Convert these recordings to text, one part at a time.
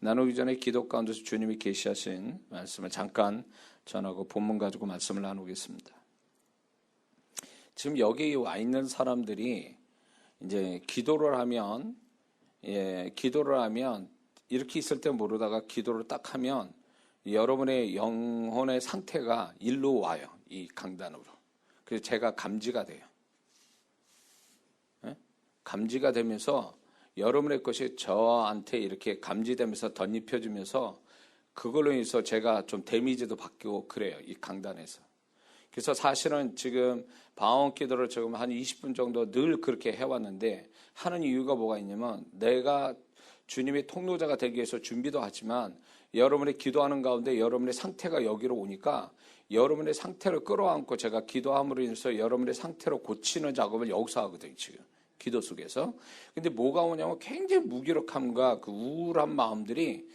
나누기 전에 기도 가운데서 주님이 계시하신 말씀을 잠깐 전하고 본문 가지고 말씀을 나누겠습니다. 지금 여기 와 있는 사람들이 이제 기도를 하면 이렇게 있을 때 모르다가 기도를 딱 하면 여러분의 영혼의 상태가 일로 와요. 이 강단으로. 그래서 제가 감지가 돼요. 감지가 되면서 여러분의 것이 저한테 이렇게 감지되면서 덧입혀지면서 그걸로 인해서 제가 좀 데미지도 받고 그래요. 이 강단에서. 그래서 사실은 지금 방언 기도를 지금 한 20분 정도 늘 그렇게 해왔는데 하는 이유가 뭐가 있냐면 내가 주님의 통로자가 되기 위해서 준비도 하지만 여러분의 기도하는 가운데 여러분의 상태가 여기로 오니까 여러분의 상태를 끌어안고 제가 기도함으로 인해서 여러분의 상태로 고치는 작업을 여기서 하거든요. 지금 기도 속에서. 근데 뭐가 오냐면 굉장히 무기력함과 그 우울한 마음들이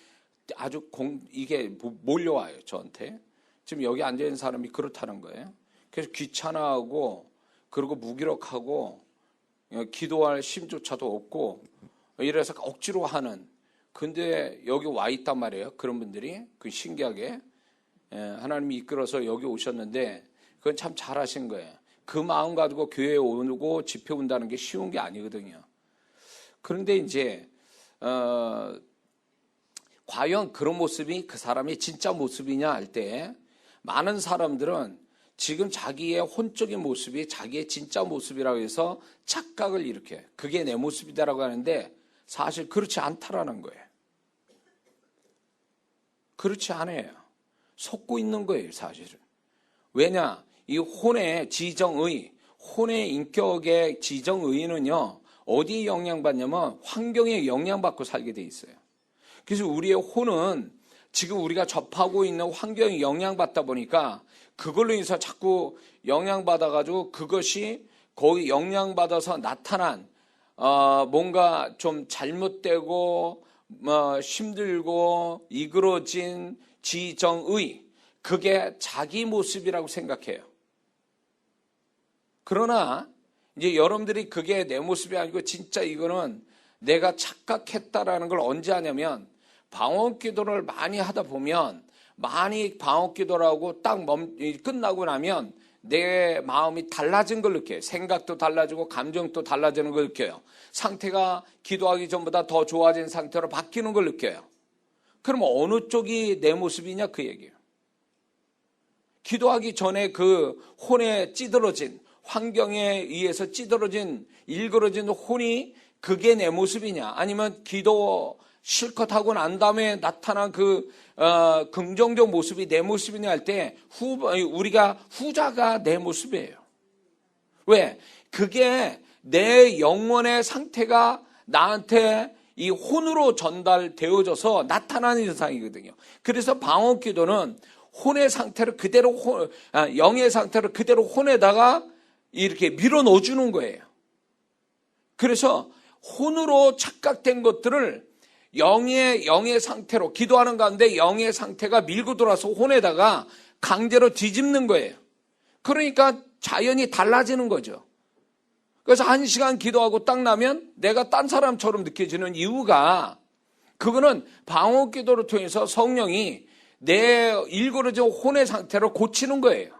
아주 이게 몰려와요. 저한테. 지금 여기 앉아있는 사람이 그렇다는 거예요. 그래서 귀찮아하고 그리고 무기력하고 기도할 힘조차도 없고 이래서 억지로 하는. 근데 여기 와 있단 말이에요. 그런 분들이. 그 신기하게 하나님이 이끌어서 여기 오셨는데 그건 참 잘하신 거예요. 그 마음 가지고 교회에 오고 집회 온다는 게 쉬운 게 아니거든요. 그런데 이제 과연 그런 모습이 그 사람의 진짜 모습이냐 할 때 많은 사람들은 지금 자기의 혼적인 모습이 자기의 진짜 모습이라고 해서 착각을 일으켜요. 그게 내 모습이다라고 하는데 사실 그렇지 않다라는 거예요. 그렇지 않아요. 속고 있는 거예요, 사실은. 왜냐? 이 혼의 지정의, 혼의 인격의 지정의는요, 어디에 영향받냐면 환경에 영향받고 살게 돼 있어요. 그래서 우리의 혼은 지금 우리가 접하고 있는 환경에 영향받다 보니까 그걸로 인해서 자꾸 영향받아가지고 그것이 거기 영향받아서 나타난 뭔가 좀 잘못되고 힘들고 이그러진 지정의, 그게 자기 모습이라고 생각해요. 그러나 이제 여러분들이 그게 내 모습이 아니고 진짜 이거는 내가 착각했다라는 걸 언제 하냐면 방언 기도를 많이 하다 보면 많이 방언 기도를 하고 딱 끝나고 나면 내 마음이 달라진 걸 느껴요. 생각도 달라지고 감정도 달라지는 걸 느껴요. 상태가 기도하기 전보다 더 좋아진 상태로 바뀌는 걸 느껴요. 그럼 어느 쪽이 내 모습이냐 그 얘기예요. 기도하기 전에 그 혼에 찌들어진 환경에 의해서 찌들어진 일그러진 혼이 그게 내 모습이냐 아니면 기도 실컷 하고 난 다음에 나타난 그 긍정적 모습이 내 모습이냐 할 때 우리가 후자가 내 모습이에요. 왜? 그게 내 영혼의 상태가 나한테 이 혼으로 전달되어져서 나타나는 현상이거든요. 그래서 방언 기도는 혼의 상태를 그대로 영의 상태를 그대로 혼에다가 이렇게 밀어 넣어주는 거예요. 그래서 혼으로 착각된 것들을 영의 상태로 기도하는 가운데 영의 상태가 밀고 들어와서 혼에다가 강제로 뒤집는 거예요. 그러니까 자연이 달라지는 거죠. 그래서 1시간 기도하고 딱 나면 내가 딴 사람처럼 느껴지는 이유가 그거는 방언 기도를 통해서 성령이 내 일그러진 혼의 상태를 고치는 거예요.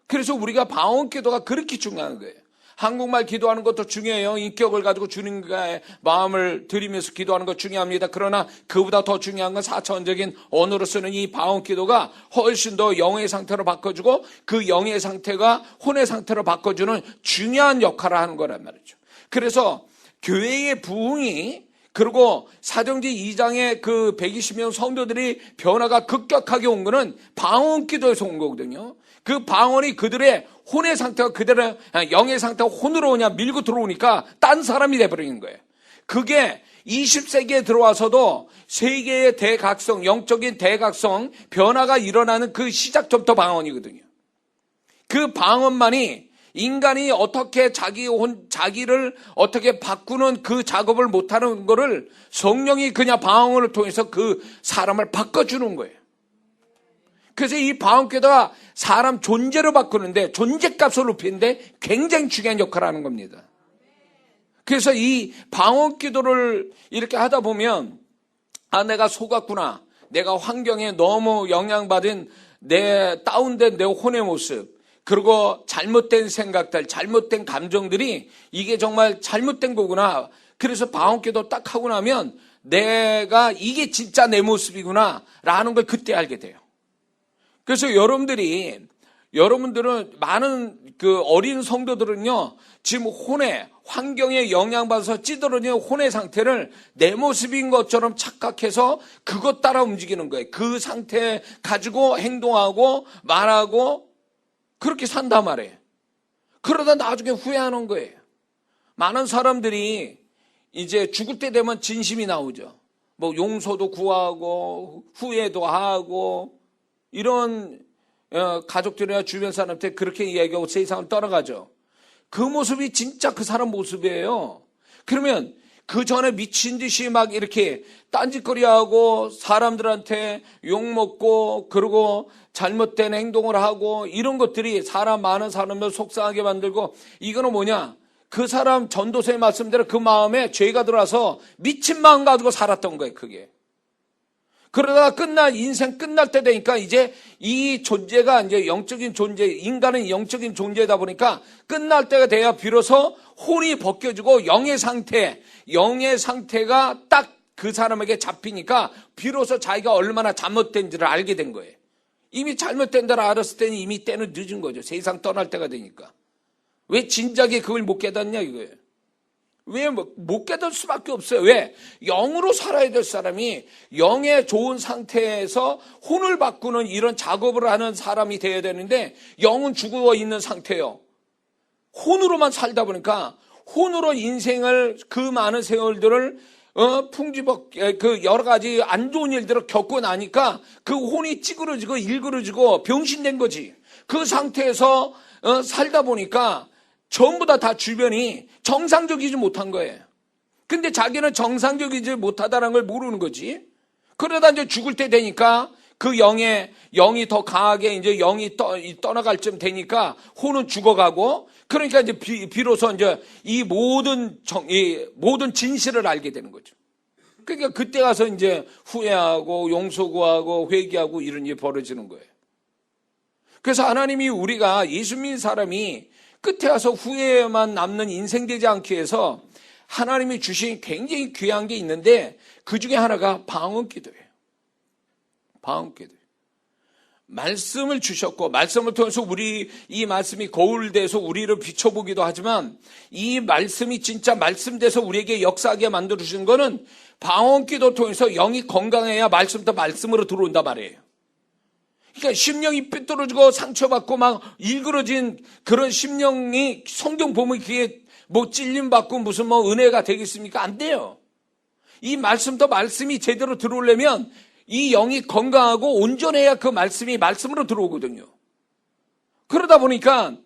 그래서 우리가 방언 기도가 그렇게 중요한 거예요. 한국말 기도하는 것도 중요해요. 인격을 가지고 주님과의 마음을 드리면서 기도하는 것 중요합니다. 그러나 그보다 더 중요한 건 4차원적인 언어로 쓰는 이 방언 기도가 훨씬 더 영의 상태로 바꿔주고 그 영의 상태가 혼의 상태로 바꿔주는 중요한 역할을 하는 거란 말이죠. 그래서 교회의 부흥이 그리고 사도행전 2장의 그 120명 성도들이 변화가 급격하게 온 거는 방언 기도에서 온 거거든요. 그 방언이 그들의 혼의 상태가 그대로 영의 상태가 혼으로 오냐 밀고 들어오니까 딴 사람이 돼버리는 거예요. 그게 20세기에 들어와서도 세계의 대각성, 영적인 대각성 변화가 일어나는 그 시작점부터 방언이거든요. 그 방언만이 인간이 어떻게 자기를 어떻게 바꾸는 그 작업을 못하는 거를 성령이 그냥 방언을 통해서 그 사람을 바꿔주는 거예요. 그래서 이 방언 기도가 사람 존재를 바꾸는데 존재값을 높이는데 굉장히 중요한 역할을 하는 겁니다. 그래서 이 방언 기도를 이렇게 하다 보면 내가 속았구나. 내가 환경에 너무 영향받은 내 다운된 내 혼의 모습, 그리고 잘못된 생각들, 잘못된 감정들이 이게 정말 잘못된 거구나. 그래서 방언 기도 딱 하고 나면 내가 이게 진짜 내 모습이구나 라는 걸 그때 알게 돼요. 그래서 여러분들은 많은 그 어린 성도들은요, 지금 혼의 환경에 영향받아서 찌들어진 혼의 상태를 내 모습인 것처럼 착각해서 그것 따라 움직이는 거예요. 그 상태 가지고 행동하고 말하고 그렇게 산단 말이에요. 그러다 나중에 후회하는 거예요. 많은 사람들이 이제 죽을 때 되면 진심이 나오죠. 뭐 용서도 구하고 후회도 하고 이런 가족들이나 주변 사람한테 그렇게 이야기하고 세상을 떠나가죠. 그 모습이 진짜 그 사람 모습이에요. 그러면 그 전에 미친 듯이 막 이렇게 딴짓거리하고 사람들한테 욕먹고 그리고 잘못된 행동을 하고 이런 것들이 많은 사람을 속상하게 만들고, 이거는 뭐냐? 그 사람 전도서의 말씀대로 그 마음에 죄가 들어와서 미친 마음 가지고 살았던 거예요, 그게. 그러다가 인생 끝날 때 되니까 이제 이 존재가 이제 영적인 존재, 인간은 영적인 존재다 보니까 끝날 때가 돼야 비로소 혼이 벗겨지고 영의 상태가 딱 그 사람에게 잡히니까 비로소 자기가 얼마나 잘못된지를 알게 된 거예요. 이미 잘못된 데를 알았을 때는 이미 때는 늦은 거죠. 세상 떠날 때가 되니까. 왜 진작에 그걸 못 깨닫냐 이거예요. 왜 못 깨달을 수밖에 없어요. 왜? 영으로 살아야 될 사람이 영의 좋은 상태에서 혼을 바꾸는 이런 작업을 하는 사람이 되어야 되는데 영은 죽어 있는 상태예요. 혼으로만 살다 보니까 혼으로 인생을 그 많은 세월들을 그 여러 가지 안 좋은 일들을 겪고 나니까 그 혼이 찌그러지고 일그러지고 병신된 거지. 그 상태에서 살다 보니까 전부 다 주변이 정상적이지 못한 거예요. 근데 자기는 정상적이지 못하다는 걸 모르는 거지. 그러다 이제 죽을 때 되니까 그 영이 더 강하게 이제 영이 떠나갈 쯤 되니까 혼은 죽어가고, 그러니까 이제 비로소 이제 이 모든 진실을 알게 되는 거죠. 그러니까 그때 가서 이제 후회하고 용서 구하고 회개하고 이런 일이 벌어지는 거예요. 그래서 하나님이 우리가 예수 믿는 사람이 끝에 와서 후회만 남는 인생 되지 않기 위해서 하나님이 주신 굉장히 귀한 게 있는데 그 중에 하나가 방언 기도예요. 방언 기도예요. 말씀을 주셨고 말씀을 통해서 이 말씀이 거울 돼서 우리를 비춰보기도 하지만 이 말씀이 진짜 말씀 돼서 우리에게 역사하게 만들어주신 거는 방언 기도 통해서 영이 건강해야 말씀부터 말씀으로 들어온단 말이에요. 그러니까 심령이 삐뚤어지고 상처받고 막 일그러진 그런 심령이 성경 보면 그게 뭐 찔림받고 무슨 뭐 은혜가 되겠습니까? 안 돼요. 이 말씀부터 말씀이 제대로 들어오려면 이 영이 건강하고 온전해야 그 말씀이 말씀으로 들어오거든요. 그러다 보니까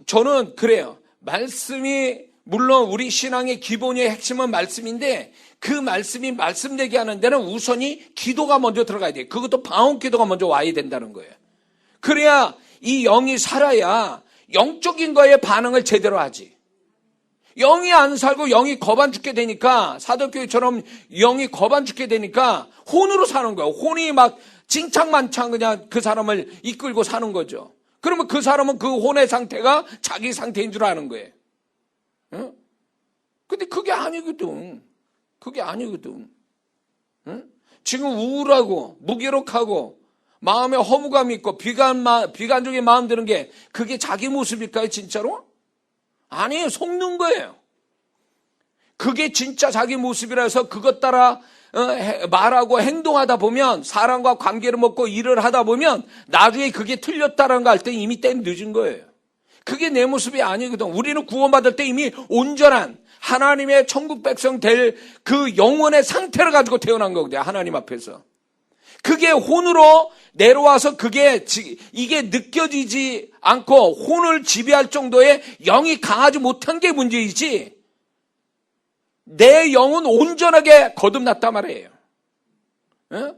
저는 그래요. 말씀이 물론 우리 신앙의 기본의 핵심은 말씀인데 그 말씀이 말씀되게 하는 데는 우선이 기도가 먼저 들어가야 돼요. 그것도 방언 기도가 먼저 와야 된다는 거예요. 그래야 이 영이 살아야 영적인 거에 반응을 제대로 하지. 영이 안 살고 영이 겁안 죽게 되니까 사도교회처럼 영이 겁안 죽게 되니까 혼으로 사는 거예요. 혼이 막 칭찬만찬 그냥 그 사람을 이끌고 사는 거죠. 그러면 그 사람은 그 혼의 상태가 자기 상태인 줄 아는 거예요. 응? 근데 그게 아니거든. 그게 아니거든. 응? 지금 우울하고 무기력하고 마음에 허무감이 있고 비관적인 마음 드는 게 그게 자기 모습일까요, 진짜로? 아니에요. 속는 거예요. 그게 진짜 자기 모습이라 해서 그것 따라 말하고 행동하다 보면 사람과 관계를 맺고 일을 하다 보면 나중에 그게 틀렸다는 거 알 때 이미 때는 늦은 거예요. 그게 내 모습이 아니거든. 우리는 구원받을 때 이미 온전한 하나님의 천국 백성 될 그 영혼의 상태를 가지고 태어난 거거든요. 하나님 앞에서. 그게 혼으로 내려와서 이게 느껴지지 않고 혼을 지배할 정도의 영이 강하지 못한 게 문제이지 내 영은 온전하게 거듭났단 말이에요. 어?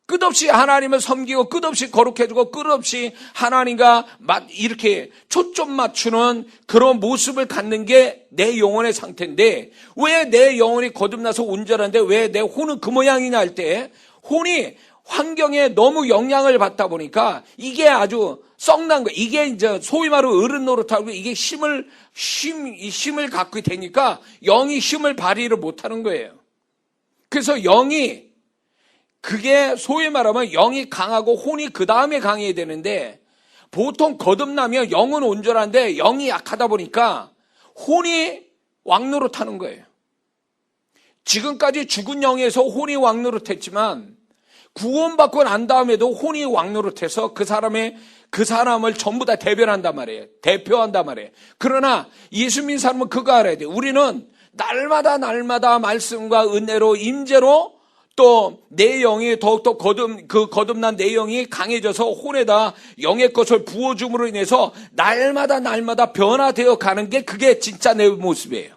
끝없이 하나님을 섬기고 끝없이 거룩해지고 끝없이 하나님과 이렇게 초점 맞추는 그런 모습을 갖는 게 내 영혼의 상태인데, 왜 내 영혼이 거듭나서 온전한데 왜 내 혼은 그 모양이냐 할 때, 혼이 환경에 너무 영향을 받다 보니까 이게 아주 썩난 거예요. 이게 이제 소위 말하는 어른 노릇하고 이게 힘을 갖게 되니까 영이 힘을 발휘를 못하는 거예요. 그래서 영이, 그게 소위 말하면 영이 강하고 혼이 그 다음에 강해야 되는데, 보통 거듭나면 영은 온전한데 영이 약하다 보니까 혼이 왕노릇하는 거예요. 지금까지 죽은 영에서 혼이 왕노릇했지만 구원받고 난 다음에도 혼이 왕노릇해서 그 사람을 전부 다 대변한단 말이에요. 대표한단 말이에요. 그러나 예수 믿는 사람은 그거 알아야 돼요. 우리는 날마다 말씀과 은혜로 임재로 또 내 영이 더욱더 거듭난 내 영이 강해져서 혼에다 영의 것을 부어줌으로 인해서 날마다 변화되어 가는 게 그게 진짜 내 모습이에요.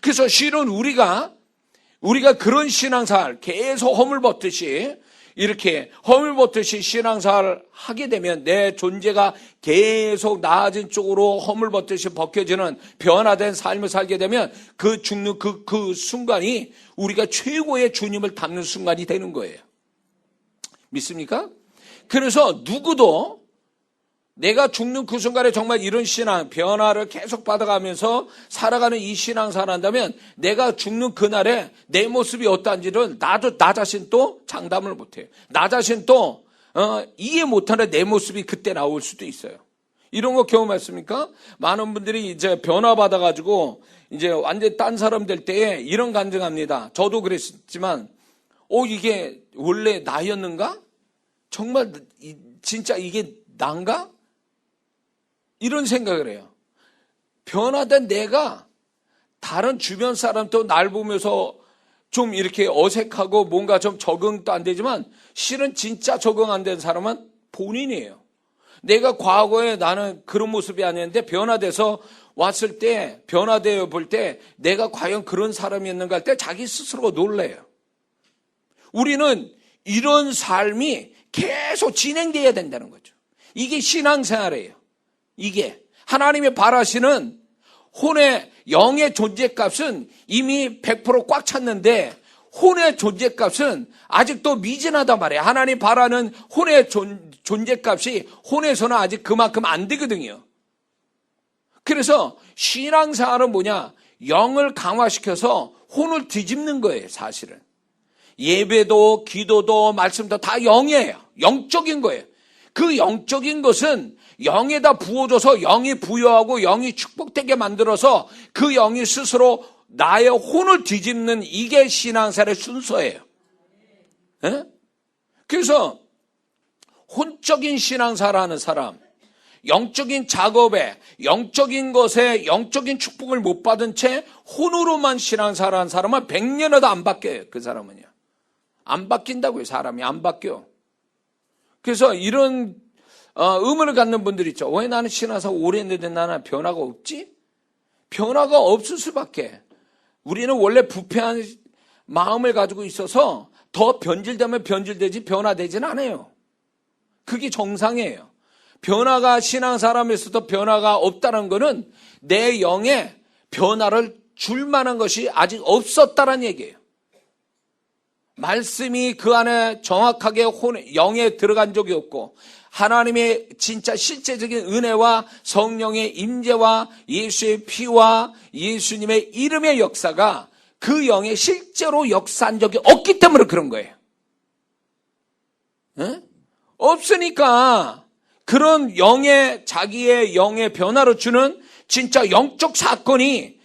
그래서 실은 우리가 그런 신앙생활 계속 이렇게 허물벗듯이 신앙생활을 하게 되면 내 존재가 계속 나아진 쪽으로 허물벗듯이 벗겨지는 변화된 삶을 살게 되면 그 죽는 그 순간이 우리가 최고의 주님을 닮는 순간이 되는 거예요. 믿습니까? 그래서 누구도 내가 죽는 그 순간에 정말 이런 신앙, 변화를 계속 받아가면서 살아가는 이 신앙생활을 한다면 내가 죽는 그날에 내 모습이 어떠한지를 나 자신 또 장담을 못해요. 나 자신 또 이해 못하는 내 모습이 그때 나올 수도 있어요. 이런 거 경험했습니까? 많은 분들이 이제 변화받아가지고 이제 완전 딴 사람 될 때에 이런 간증합니다. 저도 그랬지만, 이게 원래 나였는가? 정말 진짜 이게 난가? 이런 생각을 해요. 변화된 내가 다른 주변 사람도 날 보면서 좀 이렇게 어색하고 뭔가 좀 적응도 안 되지만 실은 진짜 적응 안 된 사람은 본인이에요. 내가 과거에 나는 그런 모습이 아니었는데 변화돼서 왔을 때, 변화되어 볼 때 내가 과연 그런 사람이었는가 할 때 자기 스스로가 놀라요. 우리는 이런 삶이 계속 진행돼야 된다는 거죠. 이게 신앙생활이에요. 이게 하나님이 바라시는 혼의 영의 존재값은 이미 100% 꽉 찼는데 혼의 존재값은 아직도 미진하단 말이에요. 하나님 바라는 혼의 존재값이 혼에서는 아직 그만큼 안 되거든요. 그래서 신앙생활은 뭐냐? 영을 강화시켜서 혼을 뒤집는 거예요, 사실은. 예배도 기도도 말씀도 다 영이에요. 영적인 거예요. 그 영적인 것은 영에다 부어줘서 영이 부여하고 영이 축복되게 만들어서 그 영이 스스로 나의 혼을 뒤집는 이게 신앙생활의 순서예요. 에? 그래서 혼적인 신앙생활을 하는 사람, 영적인 작업에, 영적인 것에 영적인 축복을 못 받은 채 혼으로만 신앙생활을 하는 사람은 100년에도 안 바뀌어요. 그 사람은요. 안 바뀐다고요. 사람이 안 바뀌어. 그래서 이런 의문을 갖는 분들이 있죠. 왜 나는 신앙생활 오래 했는데 나는 변화가 없지? 변화가 없을 수밖에. 우리는 원래 부패한 마음을 가지고 있어서 더 변질되면 변질되지 변화되지는 않아요. 그게 정상이에요. 변화가 신앙사람에서도 변화가 없다는 것은 내 영에 변화를 줄 만한 것이 아직 없었다는 얘기예요. 말씀이 그 안에 정확하게 영에 들어간 적이 없고 하나님의 진짜 실제적인 은혜와 성령의 임재와 예수의 피와 예수님의 이름의 역사가 그 영에 실제로 역사한 적이 없기 때문에 그런 거예요. 에? 없으니까 그런 자기의 영의 변화를 주는 진짜 영적 사건이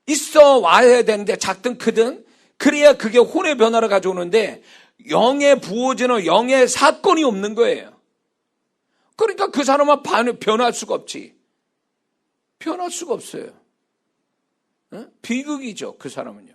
있어 와야 되는데 작든 크든 그래야 그게 혼의 변화를 가져오는데 영에 부어지는 영의 사건이 없는 거예요. 그러니까 그 사람은 변할 수가 없지. 변할 수가 없어요. 비극이죠, 그 사람은요.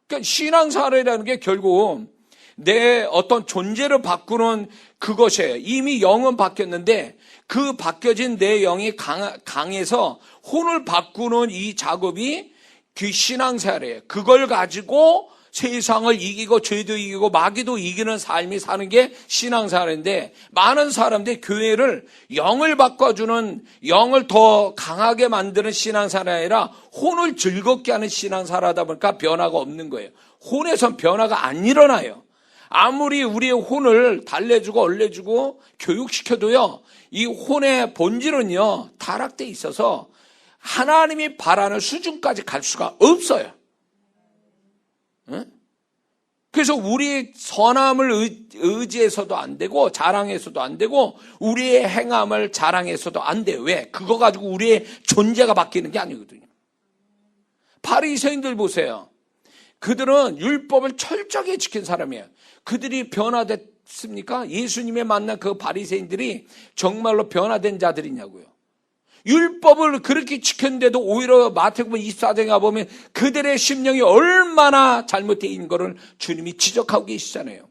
그러니까 신앙생활이라는 게 결국 내 어떤 존재를 바꾸는 그것이에요. 이미 영은 바뀌었는데 그 바뀌어진 내 영이 강해서 혼을 바꾸는 이 작업이 그 신앙생활이에요. 그걸 가지고 세상을 이기고 죄도 이기고 마귀도 이기는 삶이 사는 게 신앙생활인데, 많은 사람들이 교회를 영을 바꿔주는, 영을 더 강하게 만드는 신앙생활이 아니라 혼을 즐겁게 하는 신앙생활하다 보니까 변화가 없는 거예요. 혼에선 변화가 안 일어나요. 아무리 우리의 혼을 달래주고 얼려주고 교육시켜도요, 이 혼의 본질은요 타락돼 있어서 하나님이 바라는 수준까지 갈 수가 없어요. 그래서 우리의 선함을 의지해서도 안 되고 자랑해서도 안 되고 우리의 행함을 자랑해서도 안 돼요. 왜? 그거 가지고 우리의 존재가 바뀌는 게 아니거든요. 바리새인들 보세요. 그들은 율법을 철저하게 지킨 사람이에요. 그들이 변화됐습니까? 예수님의 만난 그 바리새인들이 정말로 변화된 자들이냐고요. 율법을 그렇게 지켰는데도 오히려 마태복음 24장에 가보면 그들의 심령이 얼마나 잘못되어 있는 것을 주님이 지적하고 계시잖아요.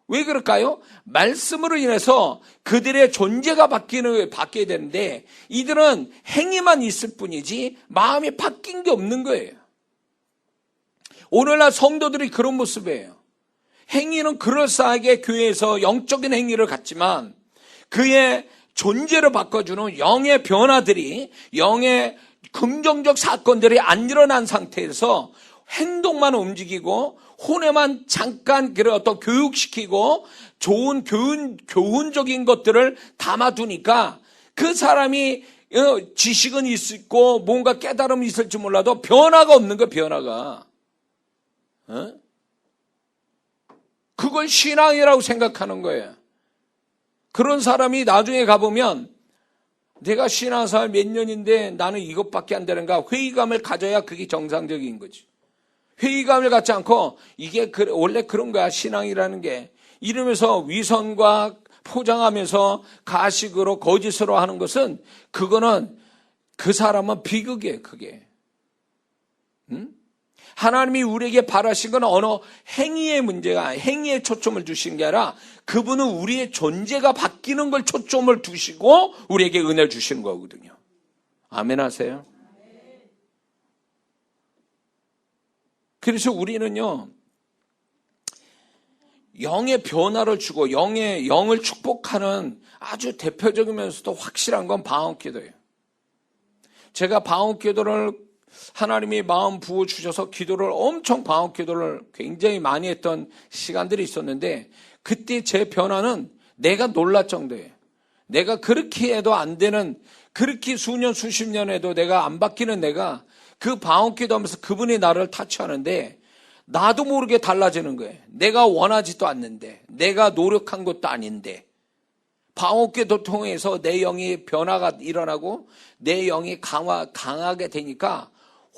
왜 그럴까요? 말씀으로 인해서 그들의 존재가 바뀌어야 되는데 이들은 행위만 있을 뿐이지 마음이 바뀐 게 없는 거예요. 오늘날 성도들이 그런 모습이에요. 행위는 그럴싸하게 교회에서 영적인 행위를 갖지만 그의 존재를 바꿔주는 영의 변화들이, 영의 긍정적 사건들이 안 일어난 상태에서 행동만 움직이고 혼에만 잠깐 어떤 교육시키고 좋은 교훈적인 것들을 담아두니까 그 사람이 지식은 있고 뭔가 깨달음이 있을지 몰라도 변화가 없는 거예요. 변화가. 그걸 신앙이라고 생각하는 거예요. 그런 사람이 나중에 가보면 내가 신앙생활 몇 년인데 나는 이것밖에 안 되는가, 회의감을 가져야 그게 정상적인 거지. 회의감을 갖지 않고 이게 원래 그런 거야 신앙이라는 게, 이러면서 위선과 포장하면서 가식으로 거짓으로 하는 것은 그거는 그 사람은 비극이에요. 그게 하나님이 우리에게 바라신 건 어느 행위의 문제가, 행위에 초점을 두신 게 아니라 그분은 우리의 존재가 바뀌는 걸 초점을 두시고 우리에게 은혜를 주시는 거거든요. 아멘 하세요. 그래서 우리는요 영의 변화를 주고 영을 축복하는 아주 대표적이면서도 확실한 건 방언기도예요. 제가 방언기도를 하나님이 마음 부어주셔서 기도를 엄청 방언기도를 굉장히 많이 했던 시간들이 있었는데, 그때 제 변화는 내가 놀랄 정도예요. 내가 그렇게 해도 안 되는, 그렇게 수년 수십 년 해도 내가 안 바뀌는 내가 그 방언기도 하면서 그분이 나를 타치하는데 나도 모르게 달라지는 거예요. 내가 원하지도 않는데, 내가 노력한 것도 아닌데 방언기도 통해서 내 영이 변화가 일어나고 내 영이 강하게 되니까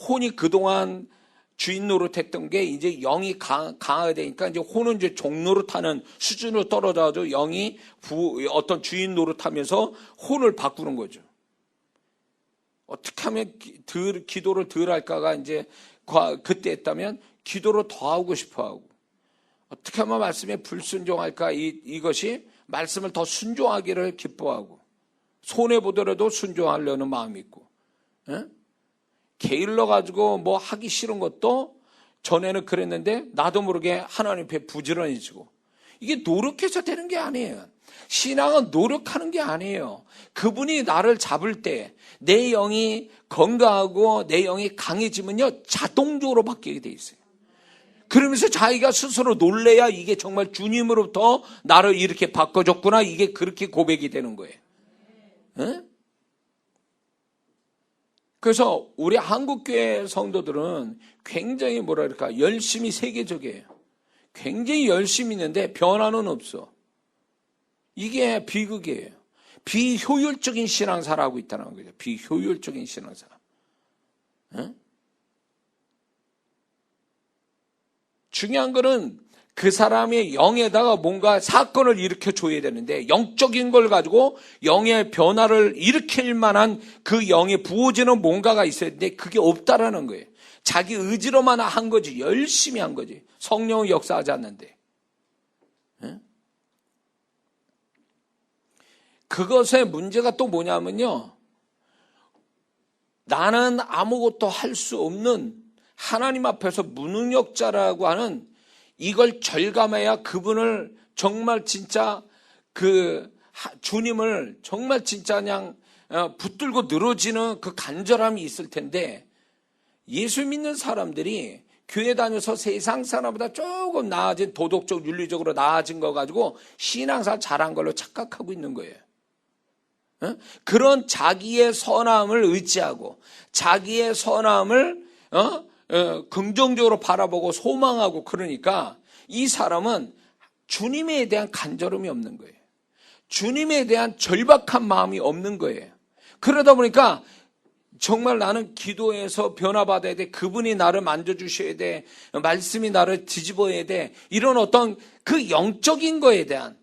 혼이 그동안 주인 노릇했던 게 이제 영이 강하게 되니까 이제 혼은 이제 종 노릇하는 수준으로 떨어져서 영이 어떤 주인 노릇하면서 혼을 바꾸는 거죠. 어떻게 하면 기도를 덜 할까가 이제 그때 했다면 기도를 더 하고 싶어 하고, 어떻게 하면 말씀에 불순종할까, 이것이 말씀을 더 순종하기를 기뻐하고, 손해보더라도 순종하려는 마음이 있고, 게을러 가지고 뭐 하기 싫은 것도 전에는 그랬는데 나도 모르게 하나님 앞에 부지런해지고, 이게 노력해서 되는 게 아니에요. 신앙은 노력하는 게 아니에요. 그분이 나를 잡을 때 내 영이 건강하고 내 영이 강해지면요 자동적으로 바뀌게 돼 있어요. 그러면서 자기가 스스로 놀래야 이게 정말 주님으로부터 나를 이렇게 바꿔줬구나, 이게 그렇게 고백이 되는 거예요. 그래서 우리 한국교회 성도들은 굉장히 열심히 세계적이에요. 굉장히 열심히 있는데 변화는 없어. 이게 비극이에요. 비효율적인 신앙생활을 하고 있다는 거죠. 비효율적인 신앙생활. 중요한 거는 그 사람의 영에다가 뭔가 사건을 일으켜줘야 되는데, 영적인 걸 가지고 영의 변화를 일으킬 만한 그 영에 부어지는 뭔가가 있어야 되는데 그게 없다라는 거예요. 자기 의지로만 한 거지, 열심히 한 거지. 성령은 역사하지 않는데. 그것의 문제가 또 뭐냐면요, 나는 아무것도 할 수 없는 하나님 앞에서 무능력자라고 하는 이걸 절감해야 그분을 정말 진짜 주님을 정말 진짜 그냥 붙들고 늘어지는 그 간절함이 있을 텐데, 예수 믿는 사람들이 교회 다녀서 세상 사람보다 조금 나아진, 도덕적 윤리적으로 나아진 거 가지고 신앙생활 잘한 걸로 착각하고 있는 거예요. 그런 자기의 선함을 의지하고 자기의 선함을 긍정적으로 바라보고 소망하고, 그러니까 이 사람은 주님에 대한 간절함이 없는 거예요. 주님에 대한 절박한 마음이 없는 거예요. 그러다 보니까 정말 나는 기도해서 변화받아야 돼, 그분이 나를 만져주셔야 돼, 말씀이 나를 뒤집어야 돼, 이런 어떤 그 영적인 거에 대한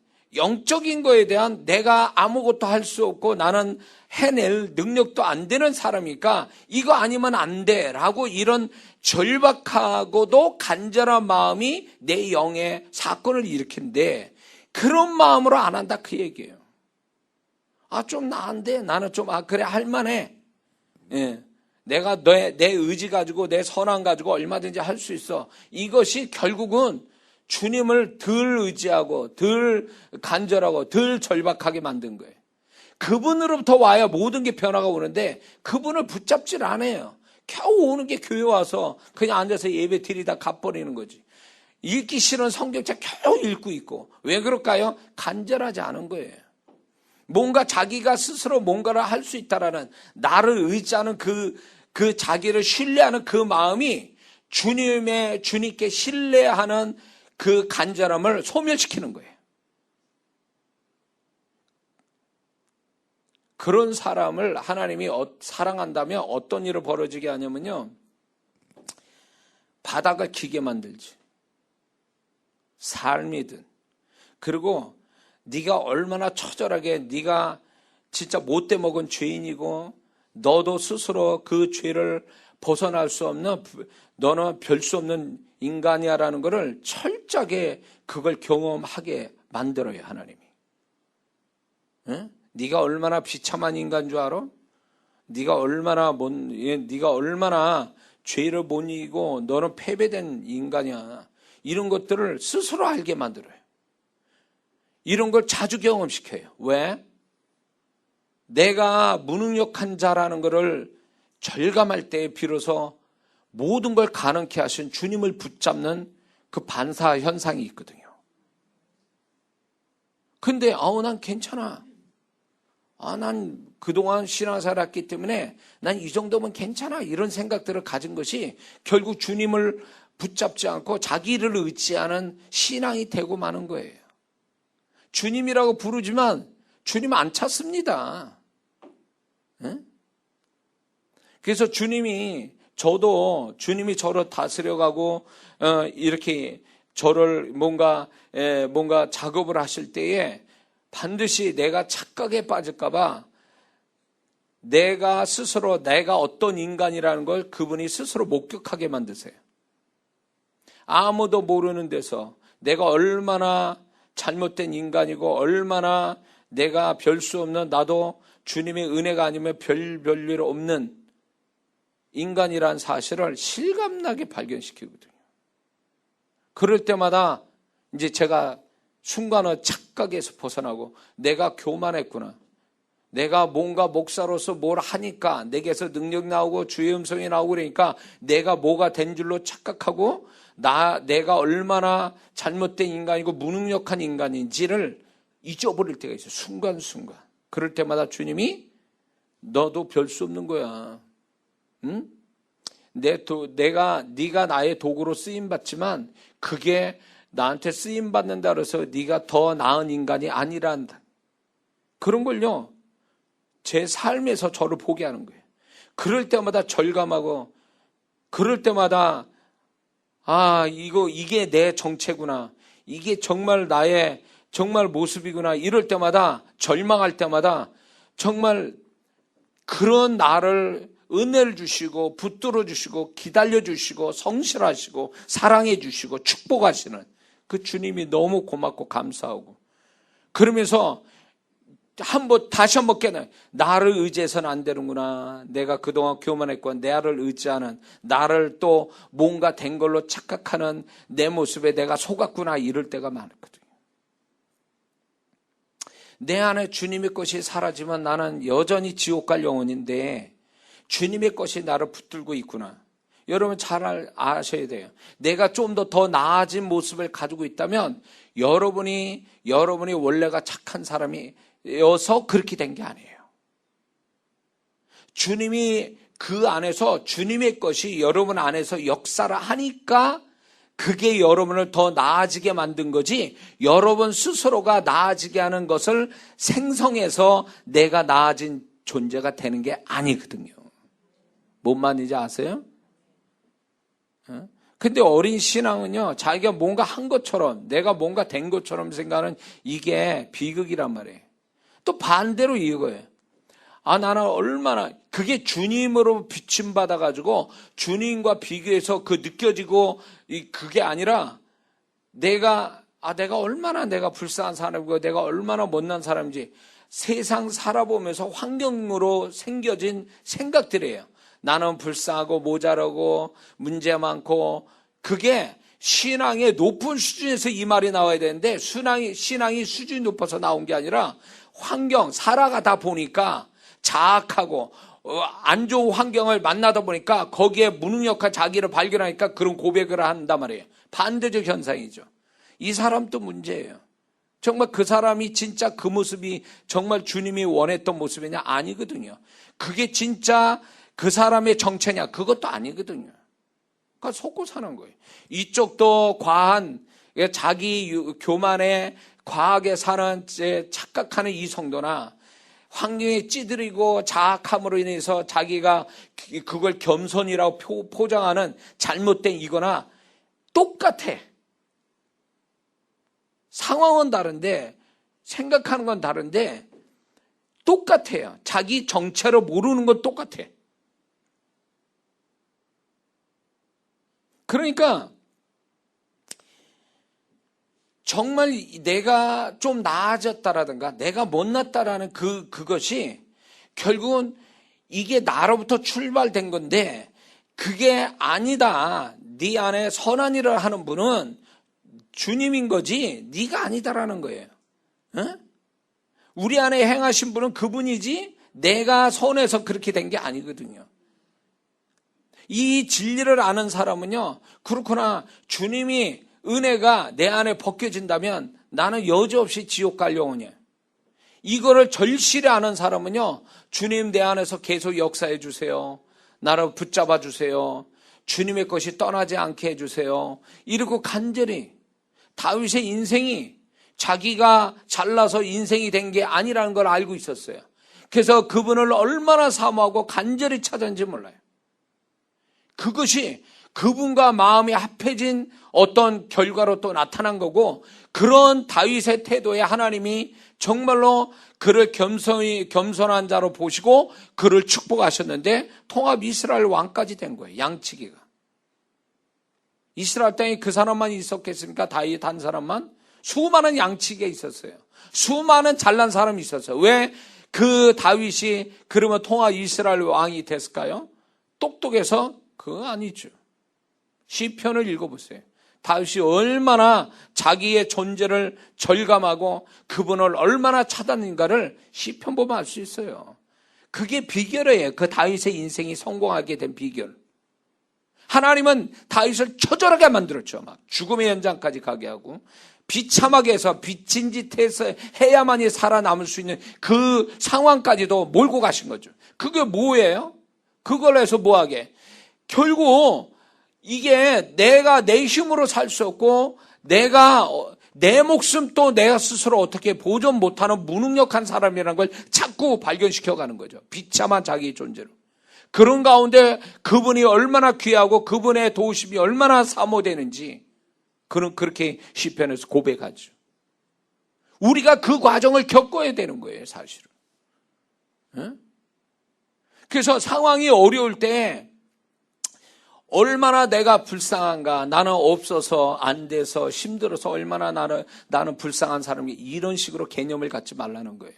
내가 아무것도 할 수 없고 나는 해낼 능력도 안 되는 사람이니까 이거 아니면 안 돼 라고, 이런 절박하고도 간절한 마음이 내 영에 사건을 일으킨데, 그런 마음으로 안 한다 그 얘기예요. 좀 나은데 나는 좀 그래 할만해. 예. 내가 내 의지 가지고 내 선함 가지고 얼마든지 할 수 있어. 이것이 결국은 주님을 덜 의지하고 덜 간절하고 덜 절박하게 만든 거예요. 그분으로부터 와야 모든 게 변화가 오는데 그분을 붙잡질 않아요. 겨우 오는 게 교회 와서 그냥 앉아서 예배 드리다 가버리는 거지. 읽기 싫은 성경책 겨우 읽고 있고. 왜 그럴까요? 간절하지 않은 거예요. 뭔가 자기가 스스로 뭔가를 할 수 있다라는, 나를 의지하는 그 자기를 신뢰하는 그 마음이 주님께 신뢰하는 그 간절함을 소멸시키는 거예요. 그런 사람을 하나님이 사랑한다면 어떤 일을 벌어지게 하냐면요, 바닥을 기게 만들지. 삶이든. 그리고 네가 얼마나 처절하게, 네가 진짜 못돼 먹은 죄인이고 너도 스스로 그 죄를 벗어날 수 없는, 너는 별 수 없는 인간이야라는 것을 철저하게 그걸 경험하게 만들어요, 하나님이. 응? 네가 얼마나 비참한 인간 줄 알아? 네가 얼마나 죄를 못 이기고 너는 패배된 인간이야. 이런 것들을 스스로 알게 만들어요. 이런 걸 자주 경험시켜요. 왜? 내가 무능력한 자라는 것을 절감할 때 비로소 모든 걸 가능케 하신 주님을 붙잡는 그 반사 현상이 있거든요. 근데 난 괜찮아. 난 그동안 신앙생활 했기 때문에 난 이 정도면 괜찮아. 이런 생각들을 가진 것이 결국 주님을 붙잡지 않고 자기를 의지하는 신앙이 되고 마는 거예요. 주님이라고 부르지만 주님 안 찾습니다. 응? 그래서 주님이 저를 다스려가고 이렇게 저를 뭔가 작업을 하실 때에 반드시 내가 착각에 빠질까봐 내가 어떤 인간이라는 걸 그분이 스스로 목격하게 만드세요. 아무도 모르는 데서 내가 얼마나 잘못된 인간이고 얼마나 내가 별 수 없는, 나도 주님의 은혜가 아니면 별일 없는 인간이란 사실을 실감나게 발견시키거든요. 그럴 때마다 이제 제가 순간의 착각에서 벗어나고, 내가 교만했구나. 내가 뭔가 목사로서 뭘 하니까 내게서 능력 나오고 주의 음성이 나오고 그러니까 내가 뭐가 된 줄로 착각하고 내가 얼마나 잘못된 인간이고 무능력한 인간인지를 잊어버릴 때가 있어요. 순간순간. 그럴 때마다 주님이 너도 별 수 없는 거야. 응? 네가 나의 도구로 쓰임 받지만 그게 나한테 쓰임 받는다 그래서 네가 더 나은 인간이 아니란다. 그런 걸요, 제 삶에서 저를 보게 하는 거예요. 그럴 때마다 절감하고, 그럴 때마다 이게 내 정체구나. 이게 정말 나의 정말 모습이구나. 이럴 때마다, 절망할 때마다 정말 그런 나를 은혜를 주시고 붙들어 주시고 기다려 주시고 성실하시고 사랑해 주시고 축복하시는 그 주님이 너무 고맙고 감사하고, 그러면서 다시 한번 깨달아. 나를 의지해서는 안 되는구나. 내가 그동안 교만했고 나를 의지하는, 나를 또 뭔가 된 걸로 착각하는 내 모습에 내가 속았구나, 이럴 때가 많거든요. 내 안에 주님의 것이 사라지면 나는 여전히 지옥 갈 영혼인데 주님의 것이 나를 붙들고 있구나. 여러분 잘 아셔야 돼요. 내가 좀 더 나아진 모습을 가지고 있다면 여러분이 원래가 착한 사람이어서 그렇게 된 게 아니에요. 주님이 그 안에서 주님의 것이 여러분 안에서 역사를 하니까 그게 여러분을 더 나아지게 만든 거지, 여러분 스스로가 나아지게 하는 것을 생성해서 내가 나아진 존재가 되는 게 아니거든요. 뭔 말인지 아세요? 근데 어린 신앙은요, 자기가 뭔가 한 것처럼, 내가 뭔가 된 것처럼 생각하는 이게 비극이란 말이에요. 또 반대로 이거예요. 나는 얼마나, 그게 주님으로 비침받아가지고 주님과 비교해서 그 느껴지고, 그게 아니라 내가 얼마나 내가 불쌍한 사람이고 내가 얼마나 못난 사람인지 세상 살아보면서 환경으로 생겨진 생각들이에요. 나는 불쌍하고 모자라고 문제 많고, 그게 신앙의 높은 수준에서 이 말이 나와야 되는데 신앙이 수준이 높아서 나온 게 아니라 환경, 살아가다 보니까 자악하고 안 좋은 환경을 만나다 보니까 거기에 무능력한 자기를 발견하니까 그런 고백을 한단 말이에요. 반대적 현상이죠. 이 사람도 문제예요. 정말 그 사람이 진짜 그 모습이 정말 주님이 원했던 모습이냐? 아니거든요. 그게 진짜 그 사람의 정체냐? 그것도 아니거든요. 그러니까 속고 사는 거예요. 이쪽도 과한, 자기 교만에 과하게 사는 착각하는 이 성도나 환경에 찌들이고 자악함으로 인해서 자기가 그걸 겸손이라고 포장하는 잘못된 이거나 똑같아. 상황은 다른데 생각하는 건 다른데 똑같아요. 자기 정체로 모르는 건 똑같아. 그러니까 정말 내가 좀 나아졌다라든가 내가 못났다라는 그것이 결국은 이게 나로부터 출발된 건데, 그게 아니다. 네 안에 선한 일을 하는 분은 주님인 거지 네가 아니다라는 거예요. 어? 우리 안에 행하신 분은 그분이지 내가 선해서 그렇게 된 게 아니거든요. 이 진리를 아는 사람은요, 그렇구나, 주님이 은혜가 내 안에 벗겨진다면 나는 여지없이 지옥 갈 영혼이야. 이거를 절실히 아는 사람은요, 주님 내 안에서 계속 역사해 주세요. 나를 붙잡아 주세요. 주님의 것이 떠나지 않게 해주세요. 이러고 간절히, 다윗의 인생이 자기가 잘나서 인생이 된 게 아니라는 걸 알고 있었어요. 그래서 그분을 얼마나 사모하고 간절히 찾았는지 몰라요. 그것이 그분과 마음이 합해진 어떤 결과로 또 나타난 거고, 그런 다윗의 태도에 하나님이 정말로 그를 겸손한 자로 보시고 그를 축복하셨는데 통합 이스라엘 왕까지 된 거예요. 양치기가. 이스라엘 땅에 그 사람만 있었겠습니까? 다윗 한 사람만? 수많은 양치기가 있었어요. 수많은 잘난 사람이 있었어요. 왜 그 다윗이 그러면 통합 이스라엘 왕이 됐을까요? 똑똑해서? 그거 아니죠. 시편을 읽어보세요. 다윗이 얼마나 자기의 존재를 절감하고 그분을 얼마나 찾았는가를 시편 보면 알 수 있어요. 그게 비결이에요. 그 다윗의 인생이 성공하게 된 비결. 하나님은 다윗을 처절하게 만들었죠. 막 죽음의 현장까지 가게 하고 비참하게 해서 빚진 짓 해서 해야만이 살아남을 수 있는 그 상황까지도 몰고 가신 거죠. 그게 뭐예요? 그걸 해서 뭐하게? 결국 이게 내가 내 힘으로 살 수 없고 내가 내 목숨 또 내가 스스로 어떻게 보존 못하는 무능력한 사람이라는 걸 자꾸 발견시켜가는 거죠. 비참한 자기의 존재로. 그런 가운데 그분이 얼마나 귀하고 그분의 도우심이 얼마나 사모되는지 그렇게 시편에서 고백하죠. 우리가 그 과정을 겪어야 되는 거예요, 사실은. 그래서 상황이 어려울 때 얼마나 내가 불쌍한가, 나는 없어서 안 돼서 힘들어서 얼마나 나는 불쌍한 사람이, 이런 식으로 개념을 갖지 말라는 거예요.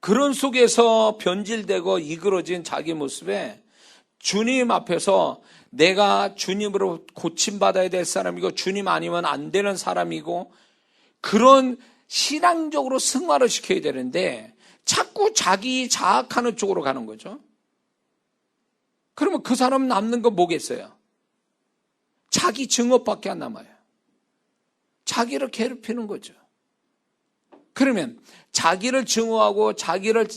그런 속에서 변질되고 이그러진 자기 모습에 주님 앞에서 내가 주님으로 고침받아야 될 사람이고 주님 아니면 안 되는 사람이고 그런 신앙적으로 승화를 시켜야 되는데 자꾸 자기 자학하는 쪽으로 가는 거죠. 그러면 그 사람 남는 건 뭐겠어요? 자기 증오밖에 안 남아요. 자기를 괴롭히는 거죠. 그러면 자기를 증오하고 자기를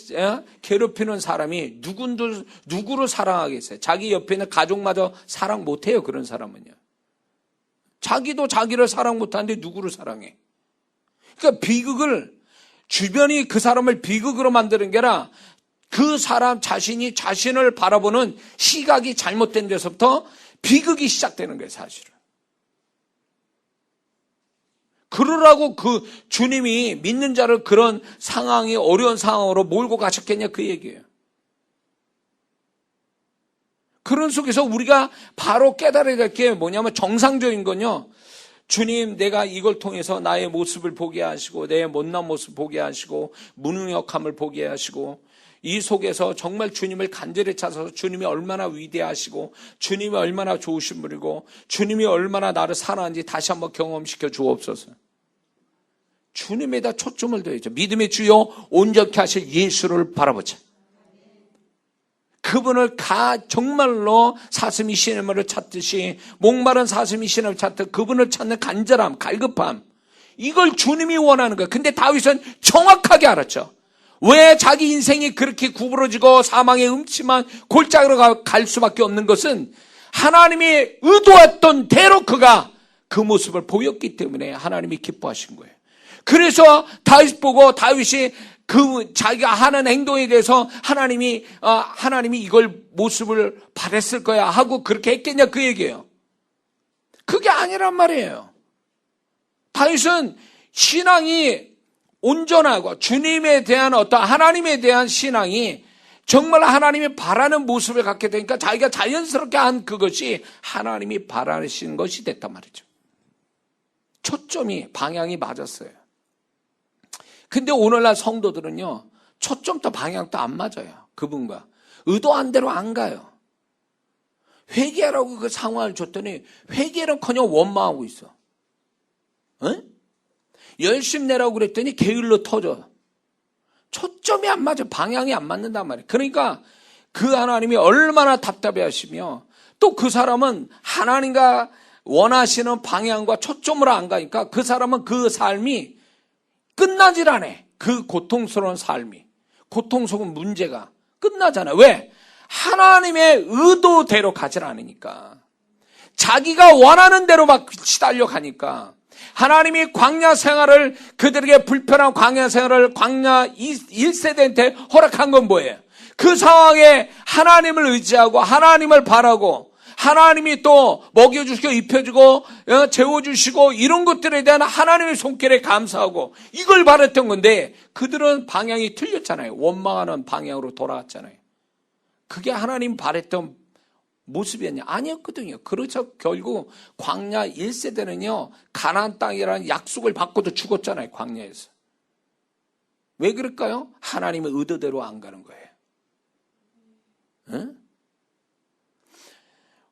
괴롭히는 사람이 누구를 사랑하겠어요? 자기 옆에 있는 가족마저 사랑 못해요. 그런 사람은요. 자기도 자기를 사랑 못하는데 누구를 사랑해? 그러니까 비극을, 주변이 그 사람을 비극으로 만드는 게 아니라 그 사람 자신이 자신을 바라보는 시각이 잘못된 데서부터 비극이 시작되는 거예요, 사실은. 그러라고 그 주님이 믿는 자를 그런 상황이 어려운 상황으로 몰고 가셨겠냐 그 얘기예요. 그런 속에서 우리가 바로 깨달아야 될 게 뭐냐면 정상적인 건요. 주님, 내가 이걸 통해서 나의 모습을 보게 하시고 내 못난 모습 보게 하시고 무능력함을 보게 하시고 이 속에서 정말 주님을 간절히 찾아서 주님이 얼마나 위대하시고 주님이 얼마나 좋으신 분이고 주님이 얼마나 나를 사랑하는지 다시 한번 경험시켜 주옵소서. 주님에다 초점을 둬야죠. 믿음의 주요 온전케 하실 예수를 바라보자. 그분을 정말로 사슴이 시냇물을 찾듯이 목마른 사슴이 시냇물을 찾듯 그분을 찾는 간절함, 갈급함, 이걸 주님이 원하는 거예요. 근데 다윗은 정확하게 알았죠. 왜 자기 인생이 그렇게 구부러지고 사망의 음침한 골짜기로 갈 수밖에 없는 것은 하나님이 의도했던 대로 그가 그 모습을 보였기 때문에 하나님이 기뻐하신 거예요. 그래서 다윗 보고 다윗이 자기가 하는 행동에 대해서 하나님이 이걸 모습을 바랬을 거야 하고 그렇게 했겠냐 그 얘기예요. 그게 아니란 말이에요. 다윗은 신앙이 온전하고 주님에 대한 어떤 하나님에 대한 신앙이 정말 하나님이 바라는 모습을 갖게 되니까 자기가 자연스럽게 한 그것이 하나님이 바라시는 것이 됐단 말이죠. 초점이 방향이 맞았어요. 근데 오늘날 성도들은요, 초점도 방향도 안 맞아요. 그분과 의도한 대로 안 가요. 회개하라고 그 상황을 줬더니 회개는커녕 원망하고 있어. 응? 열심 내라고 그랬더니 게을러 터져. 초점이 안 맞아. 방향이 안 맞는단 말이에요. 그러니까 그 하나님이 얼마나 답답해 하시며 또 그 사람은 하나님과 원하시는 방향과 초점으로 안 가니까 그 사람은 그 삶이 끝나질 않아. 그 고통스러운 삶이. 고통스러운 문제가 끝나잖아요. 왜? 하나님의 의도대로 가질 않으니까. 자기가 원하는 대로 막 시달려 가니까. 하나님이 광야 생활을 그들에게 불편한 광야 생활을 광야 1세대한테 허락한 건 뭐예요? 그 상황에 하나님을 의지하고 하나님을 바라고 하나님이 또 먹여주시고 입혀주고 재워주시고 이런 것들에 대한 하나님의 손길에 감사하고 이걸 바랬던 건데 그들은 방향이 틀렸잖아요. 원망하는 방향으로 돌아왔잖아요. 그게 하나님 바랬던 모습이었냐? 아니었거든요. 그래서 결국 광야 1세대는요. 가나안 땅이라는 약속을 받고도 죽었잖아요. 광야에서. 왜 그럴까요? 하나님의 의도대로 안 가는 거예요. 응?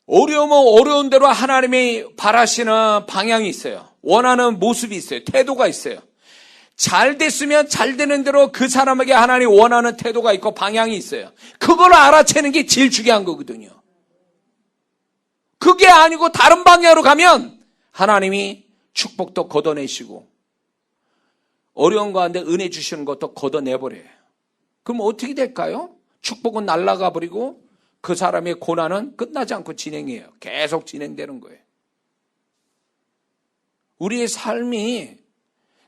어려우면 어려운 대로 하나님이 바라시는 방향이 있어요. 원하는 모습이 있어요. 태도가 있어요. 잘 됐으면 잘 되는 대로 그 사람에게 하나님이 원하는 태도가 있고 방향이 있어요. 그걸 알아채는 게 제일 중요한 거거든요. 그게 아니고 다른 방향으로 가면 하나님이 축복도 걷어내시고 어려운 가운데 은혜 주시는 것도 걷어내버려요. 그럼 어떻게 될까요? 축복은 날아가 버리고 그 사람의 고난은 끝나지 않고 진행해요. 계속 진행되는 거예요. 우리의 삶이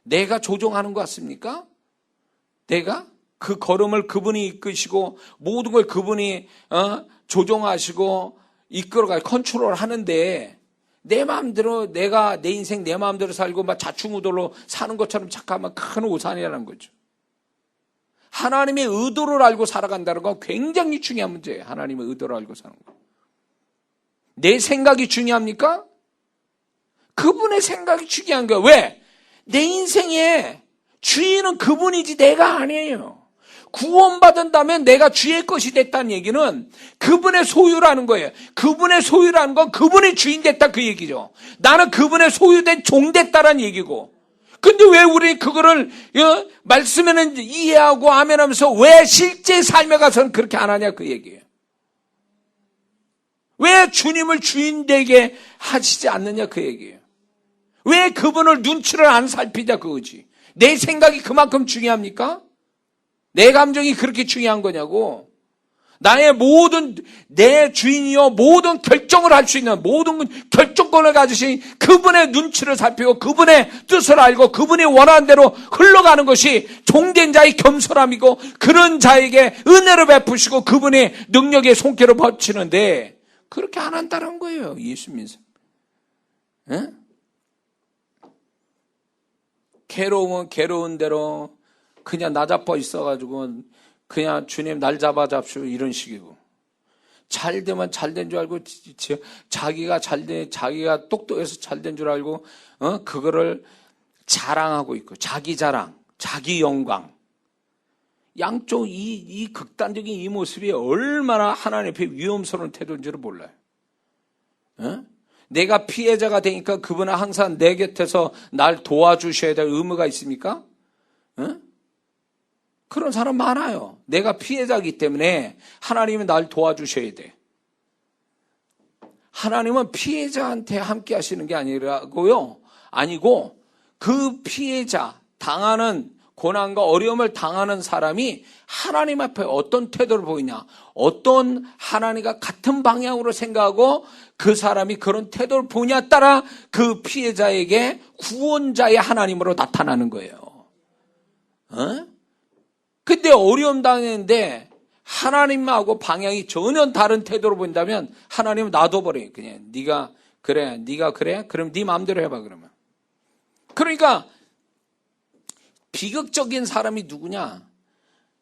내가 조종하는 것 같습니까? 내가 그 걸음을 그분이 이끄시고 모든 걸 그분이 조종하시고 이끌어가 컨트롤 하는데 내 마음대로 내가 내 인생 내 마음대로 살고 막 자충우돌로 사는 것처럼 착각하면 큰 오산이라는 거죠. 하나님의 의도를 알고 살아간다는 건 굉장히 중요한 문제예요. 하나님의 의도를 알고 사는 거. 내 생각이 중요합니까? 그분의 생각이 중요한 거예요. 왜? 내 인생의 주인은 그분이지 내가 아니에요. 구원받은 다음에 내가 주의 것이 됐다는 얘기는 그분의 소유라는 거예요. 그분의 소유라는 건 그분의 주인 됐다 그 얘기죠. 나는 그분의 소유된 종 됐다라는 얘기고. 근데 왜 우리 그거를 말씀에는 이해하고 아멘하면서 왜 실제 삶에 가서는 그렇게 안 하냐 그 얘기예요. 왜 주님을 주인 되게 하시지 않느냐 그 얘기예요. 왜 그분을 눈치를 안 살피자 그거지. 내 생각이 그만큼 중요합니까? 내 감정이 그렇게 중요한 거냐고. 나의 내 주인이요 모든 결정을 할 수 있는 모든 결정권을 가지신 그분의 눈치를 살피고 그분의 뜻을 알고 그분이 원하는 대로 흘러가는 것이 종된 자의 겸손함이고, 그런 자에게 은혜를 베푸시고 그분의 능력의 손길을 뻗치는데 그렇게 안 한다는 거예요. 예수 믿으면. 예? 괴로우면 괴로운 대로 그냥 나자빠 있어가지고 그냥 주님 날 잡아잡시오 이런 식이고, 잘 되면 잘 된 줄 알고 자기가 똑똑해서 잘 된 줄 알고 그거를 자랑하고 있고, 자기 자랑, 자기 영광, 양쪽 이 극단적인 이 모습이 얼마나 하나님 앞에 위험스러운 태도인지를 몰라요. 내가 피해자가 되니까 그분은 항상 내 곁에서 날 도와주셔야 될 의무가 있습니까? 그런 사람 많아요. 내가 피해자이기 때문에 하나님은 날 도와주셔야 돼. 하나님은 피해자한테 함께 하시는 게 아니고 그 피해자, 당하는 고난과 어려움을 당하는 사람이 하나님 앞에 어떤 태도를 보이냐, 어떤 하나님과 같은 방향으로 생각하고 그 사람이 그런 태도를 보냐에 따라 그 피해자에게 구원자의 하나님으로 나타나는 거예요. 근데 어려움 당했는데 하나님하고 방향이 전혀 다른 태도로 보인다면 하나님은 놔둬버려요. 그냥 네가 그래? 그럼 네 마음대로 해봐 그러면. 그러니까 비극적인 사람이 누구냐?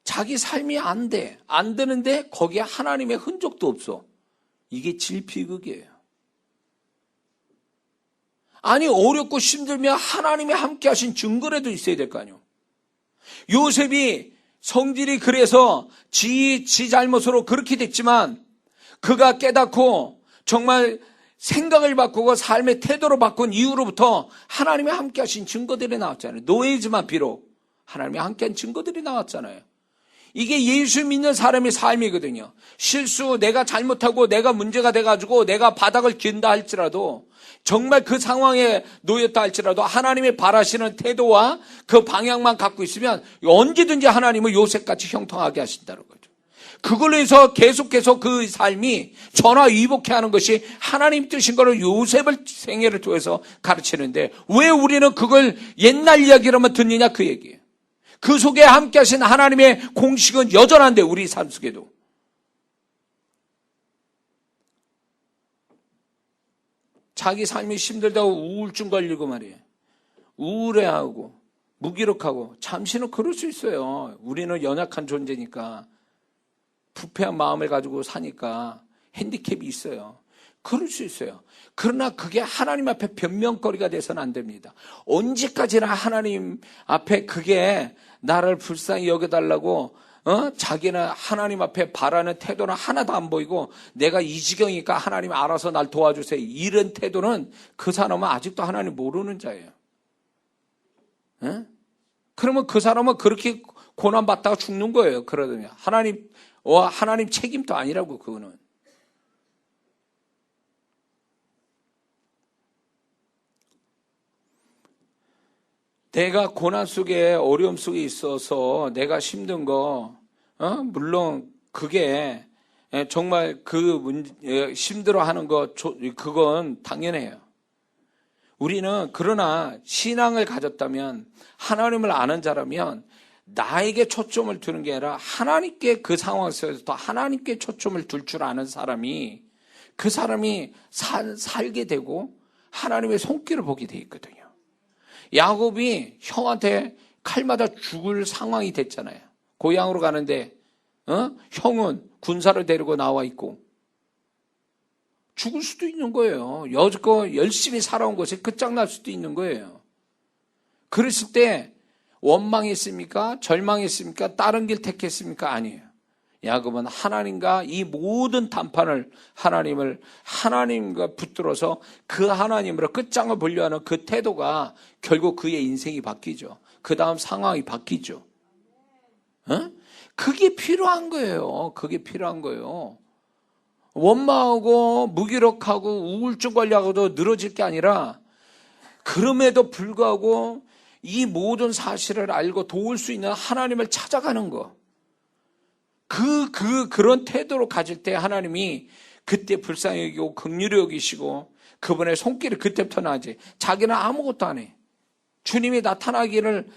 자기 삶이 안 되는데 거기에 하나님의 흔적도 없어. 이게 질비극이에요. 아니 어렵고 힘들면 하나님이 함께 하신 증거라도 있어야 될 거 아니에요. 요셉이 성질이 그래서 지 잘못으로 그렇게 됐지만 그가 깨닫고 정말 생각을 바꾸고 삶의 태도를 바꾼 이후로부터 하나님이 함께 하신 증거들이 나왔잖아요. 노예지만 비록 하나님이 함께한 증거들이 나왔잖아요. 이게 예수 믿는 사람의 삶이거든요. 실수, 내가 잘못하고 내가 문제가 돼가지고 내가 바닥을 긴다 할지라도, 정말 그 상황에 놓였다 할지라도 하나님이 바라시는 태도와 그 방향만 갖고 있으면 언제든지 하나님은 요셉같이 형통하게 하신다는 거죠. 그걸로 해서 계속해서 그 삶이 전화위복해 하는 것이 하나님 뜻인 거를 요셉을 생애를 통해서 가르치는데, 왜 우리는 그걸 옛날 이야기로만 듣느냐 그 얘기예요. 그 속에 함께 하신 하나님의 공식은 여전한데 우리 삶 속에도. 자기 삶이 힘들다고 우울증 걸리고 말이에요. 우울해하고 무기력하고, 잠시는 그럴 수 있어요. 우리는 연약한 존재니까, 부패한 마음을 가지고 사니까 핸디캡이 있어요. 그럴 수 있어요. 그러나 그게 하나님 앞에 변명거리가 돼서는 안 됩니다. 언제까지나 하나님 앞에 그게 나를 불쌍히 여겨달라고 자기는 하나님 앞에 바라는 태도는 하나도 안 보이고, 내가 이 지경이니까 하나님 알아서 날 도와주세요, 이런 태도는 그 사람은 아직도 하나님 모르는 자예요. 그러면 그 사람은 그렇게 고난받다가 죽는 거예요. 그러더니 하나님 책임도 아니라고. 그거는 내가 고난 속에 어려움 속에 있어서 내가 힘든 거, 물론 그게 정말 힘들어하는 거, 그건 당연해요. 우리는 그러나 신앙을 가졌다면, 하나님을 아는 자라면 나에게 초점을 두는 게 아니라 하나님께, 그 상황 속에서 하나님께 초점을 둘 줄 아는 사람이, 그 사람이 살게 되고 하나님의 손길을 보게 돼 있거든요. 야곱이 형한테 칼 맞아 죽을 상황이 됐잖아요. 고향으로 가는데 형은 군사를 데리고 나와 있고 죽을 수도 있는 거예요. 여지껏 열심히 살아온 것이 끝장날 수도 있는 거예요. 그랬을 때 원망했습니까? 절망했습니까? 다른 길 택했습니까? 아니에요. 야곱은 하나님과 이 모든 단판을 하나님과 붙들어서 그 하나님으로 끝장을 보려 하는 그 태도가 결국 그의 인생이 바뀌죠. 그 다음 상황이 바뀌죠. 그게 필요한 거예요. 그게 필요한 거예요. 원망하고 무기력하고 우울증 관리하고도 늘어질 게 아니라 그럼에도 불구하고 이 모든 사실을 알고 도울 수 있는 하나님을 찾아가는 거. 그런 태도로 가질 때 하나님이 그때 불쌍히 여기고 긍휼히 여기시고 그분의 손길이 그때부터 나지. 자기는 아무것도 안 해. 주님이 나타나기를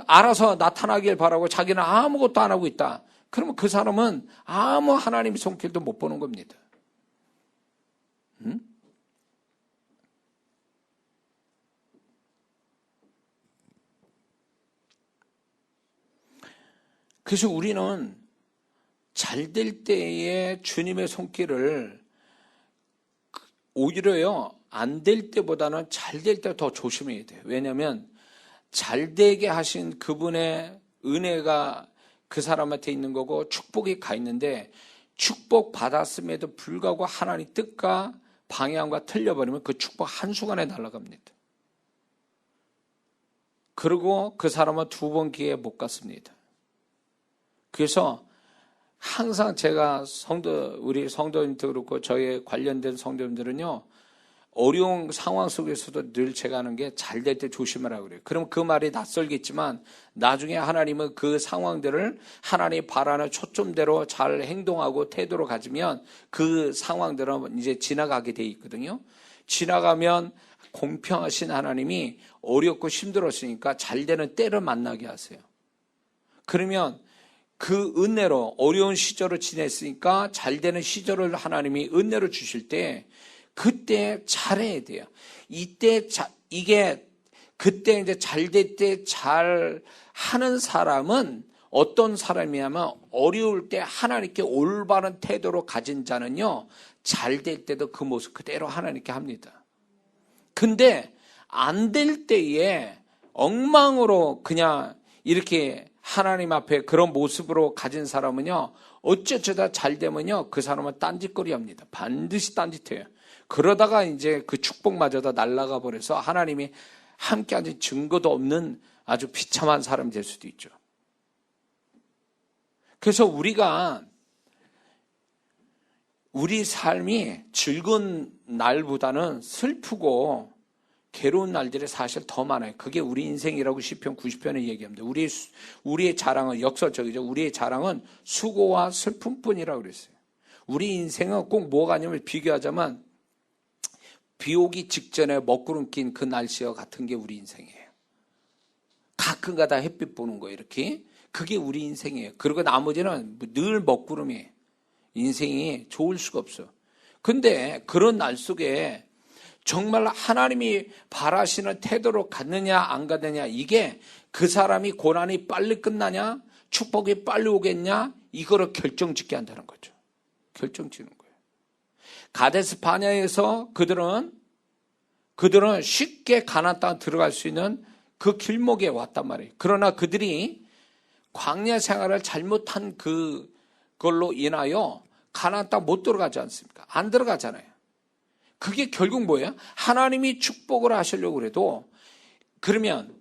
알아서 나타나길 바라고 자기는 아무것도 안 하고 있다. 그러면 그 사람은 아무 하나님의 손길도 못 보는 겁니다. 그래서 우리는 잘 될 때에 주님의 손길을 오히려요, 안 될 때보다는 잘 될 때 더 조심해야 돼요. 왜냐하면 잘 되게 하신 그분의 은혜가 그 사람한테 있는 거고 축복이 가 있는데 축복 받았음에도 불구하고 하나님 뜻과 방향과 틀려버리면 그 축복 한순간에 날아갑니다. 그리고 그 사람은 두 번 기회 못 갔습니다. 그래서 항상 제가 우리 성도님도 그렇고 저희 관련된 성도님들은요, 어려운 상황 속에서도 늘 제가 하는 게 잘 될 때 조심하라고 그래요. 그럼 그 말이 낯설겠지만 나중에 하나님은 그 상황들을 하나님이 바라는 초점대로 잘 행동하고 태도로 가지면 그 상황들은 이제 지나가게 돼 있거든요. 지나가면 공평하신 하나님이 어렵고 힘들었으니까 잘 되는 때를 만나게 하세요. 그러면 그 은혜로 어려운 시절을 지냈으니까 잘 되는 시절을 하나님이 은혜로 주실 때 그때 잘해야 돼요. 그때 이제 잘 될 때 잘 하는 사람은 어떤 사람이냐면 어려울 때 하나님께 올바른 태도로 가진 자는요, 잘 될 때도 그 모습 그대로 하나님께 합니다. 근데 안 될 때에 엉망으로 그냥 이렇게 하나님 앞에 그런 모습으로 가진 사람은요, 어쩌다 잘 되면요, 그 사람은 딴짓거리 합니다. 반드시 딴짓해요. 그러다가 이제 그 축복마저도 날아가 버려서 하나님이 함께하는 증거도 없는 아주 비참한 사람이 될 수도 있죠. 그래서 우리가 우리 삶이 즐거운 날보다는 슬프고 괴로운 날들이 사실 더 많아요. 그게 우리 인생이라고 시편 90편에 얘기합니다. 우리의 자랑은 역설적이죠. 우리의 자랑은 수고와 슬픔뿐이라고 그랬어요. 우리 인생은 꼭 뭐가 아니면 비교하자면 비 오기 직전에 먹구름 낀 그 날씨와 같은 게 우리 인생이에요. 가끔가다 햇빛 보는 거 이렇게. 그게 우리 인생이에요. 그리고 나머지는 늘 먹구름이에요. 인생이 좋을 수가 없어. 근데 그런 날 속에 정말 하나님이 바라시는 태도로 갔느냐 안 갔느냐, 이게 그 사람이 고난이 빨리 끝나냐 축복이 빨리 오겠냐, 이거를 결정짓게 한다는 거죠. 결정짓는 거예요. 가데스 바네아에서 그들은 쉽게 가나안 땅 들어갈 수 있는 그 길목에 왔단 말이에요. 그러나 그들이 광야 생활을 잘못한 그걸로 인하여 가나안 땅 못 들어가지 않습니까? 안 들어가잖아요. 그게 결국 뭐예요? 하나님이 축복을 하시려고 해도 그러면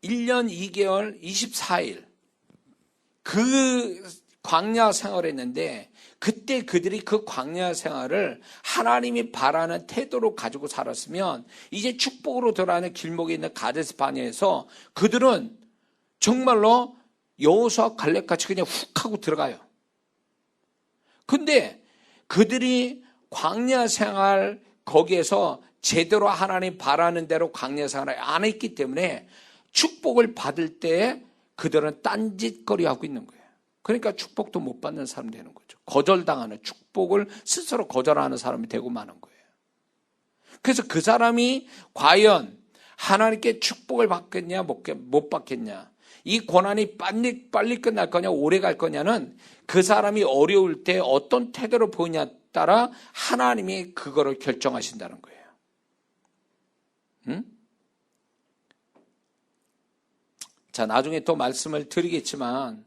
1년 2개월 24일 그 광야 생활을 했는데 그때 그들이 그 광야 생활을 하나님이 바라는 태도로 가지고 살았으면 이제 축복으로 들어가는 길목에 있는 가데스 바네아에서 그들은 정말로 여호수아 갈렙같이 그냥 훅 하고 들어가요. 근데 그들이 광야 생활 거기에서 제대로 하나님 바라는 대로 광야 생활을 안 했기 때문에 축복을 받을 때 그들은 딴짓거리 하고 있는 거예요. 그러니까 축복도 못 받는 사람이 되는 거죠. 거절당하는, 축복을 스스로 거절하는 사람이 되고 마는 거예요. 그래서 그 사람이 과연 하나님께 축복을 받겠냐 못 받겠냐, 이 고난이 빨리 끝날 거냐 오래 갈 거냐는 그 사람이 어려울 때 어떤 태도로 보이냐에 따라 하나님이 그거를 결정하신다는 거예요. 자, 나중에 또 말씀을 드리겠지만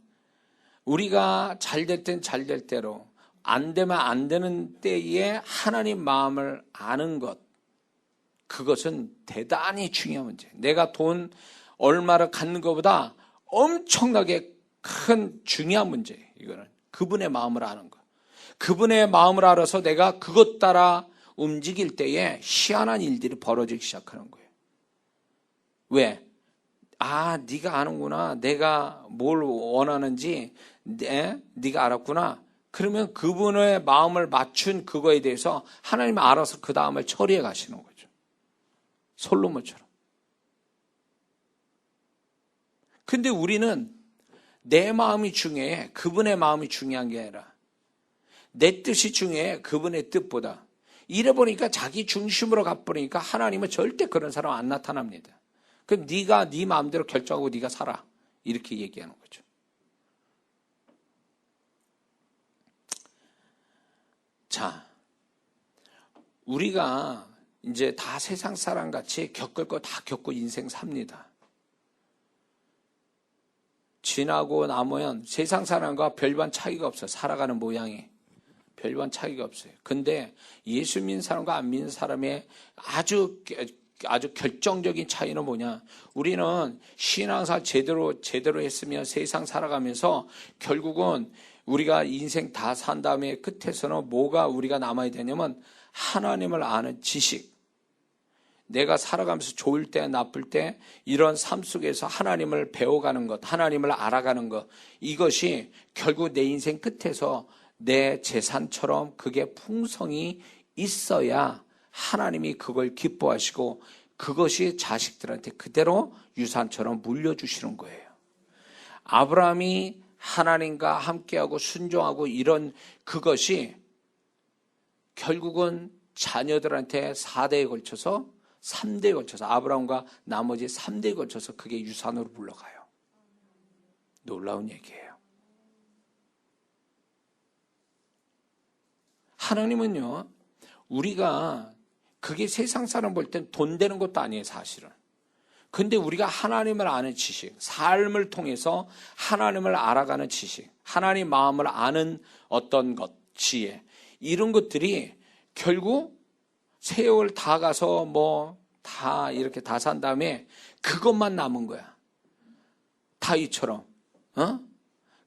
우리가 잘 될 땐 잘 될 대로, 안 되면 안 되는 때에 하나님 마음을 아는 것, 그것은 대단히 중요한 문제. 내가 돈 얼마를 갖는 것보다 엄청나게 큰 중요한 문제예요. 이거는 그분의 마음을 아는 것. 그분의 마음을 알아서 내가 그것 따라 움직일 때에 희한한 일들이 벌어지기 시작하는 거예요. 왜? 네가 아는구나. 내가 뭘 원하는지 네가 알았구나. 그러면 그분의 마음을 맞춘 그거에 대해서 하나님이 알아서 그 다음을 처리해 가시는 거죠. 솔로몬처럼. 근데 우리는 내 마음이 중요해. 그분의 마음이 중요한 게 아니라 내 뜻이 중요해. 그분의 뜻보다. 이래 보니까 자기 중심으로 가버리니까 하나님은 절대 그런 사람 안 나타납니다. 그럼 네가 네 마음대로 결정하고 네가 살아. 이렇게 얘기하는 거죠. 자, 우리가 이제 다 세상 사람 같이 겪을 거 다 겪고 인생 삽니다. 지나고 나면 세상 사람과 별반 차이가 없어요. 살아가는 모양이. 별반 차이가 없어요. 근데 예수 믿는 사람과 안 믿는 사람의 아주 결정적인 차이는 뭐냐? 우리는 신앙생활 제대로 했으면 세상 살아가면서 결국은 우리가 인생 다 산 다음에 끝에서는 뭐가 우리가 남아야 되냐면 하나님을 아는 지식. 내가 살아가면서 좋을 때 나쁠 때 이런 삶 속에서 하나님을 배워가는 것, 하나님을 알아가는 것, 이것이 결국 내 인생 끝에서 내 재산처럼 그게 풍성이 있어야 하나님이 그걸 기뻐하시고 그것이 자식들한테 그대로 유산처럼 물려주시는 거예요. 아브라함이 하나님과 함께하고 순종하고 이런 그것이 결국은 자녀들한테 4대에 걸쳐서 3대에 걸쳐서 아브라함과 나머지 3대에 걸쳐서 그게 유산으로 물러가요. 놀라운 얘기예요. 하나님은요, 우리가 그게 세상 사람 볼 땐 돈 되는 것도 아니에요, 사실은. 근데 우리가 하나님을 아는 지식, 삶을 통해서 하나님을 알아가는 지식, 하나님 마음을 아는 어떤 것, 지혜, 이런 것들이 결국 세월 다 가서 다 이렇게 다 산 다음에 그것만 남은 거야. 다윗처럼.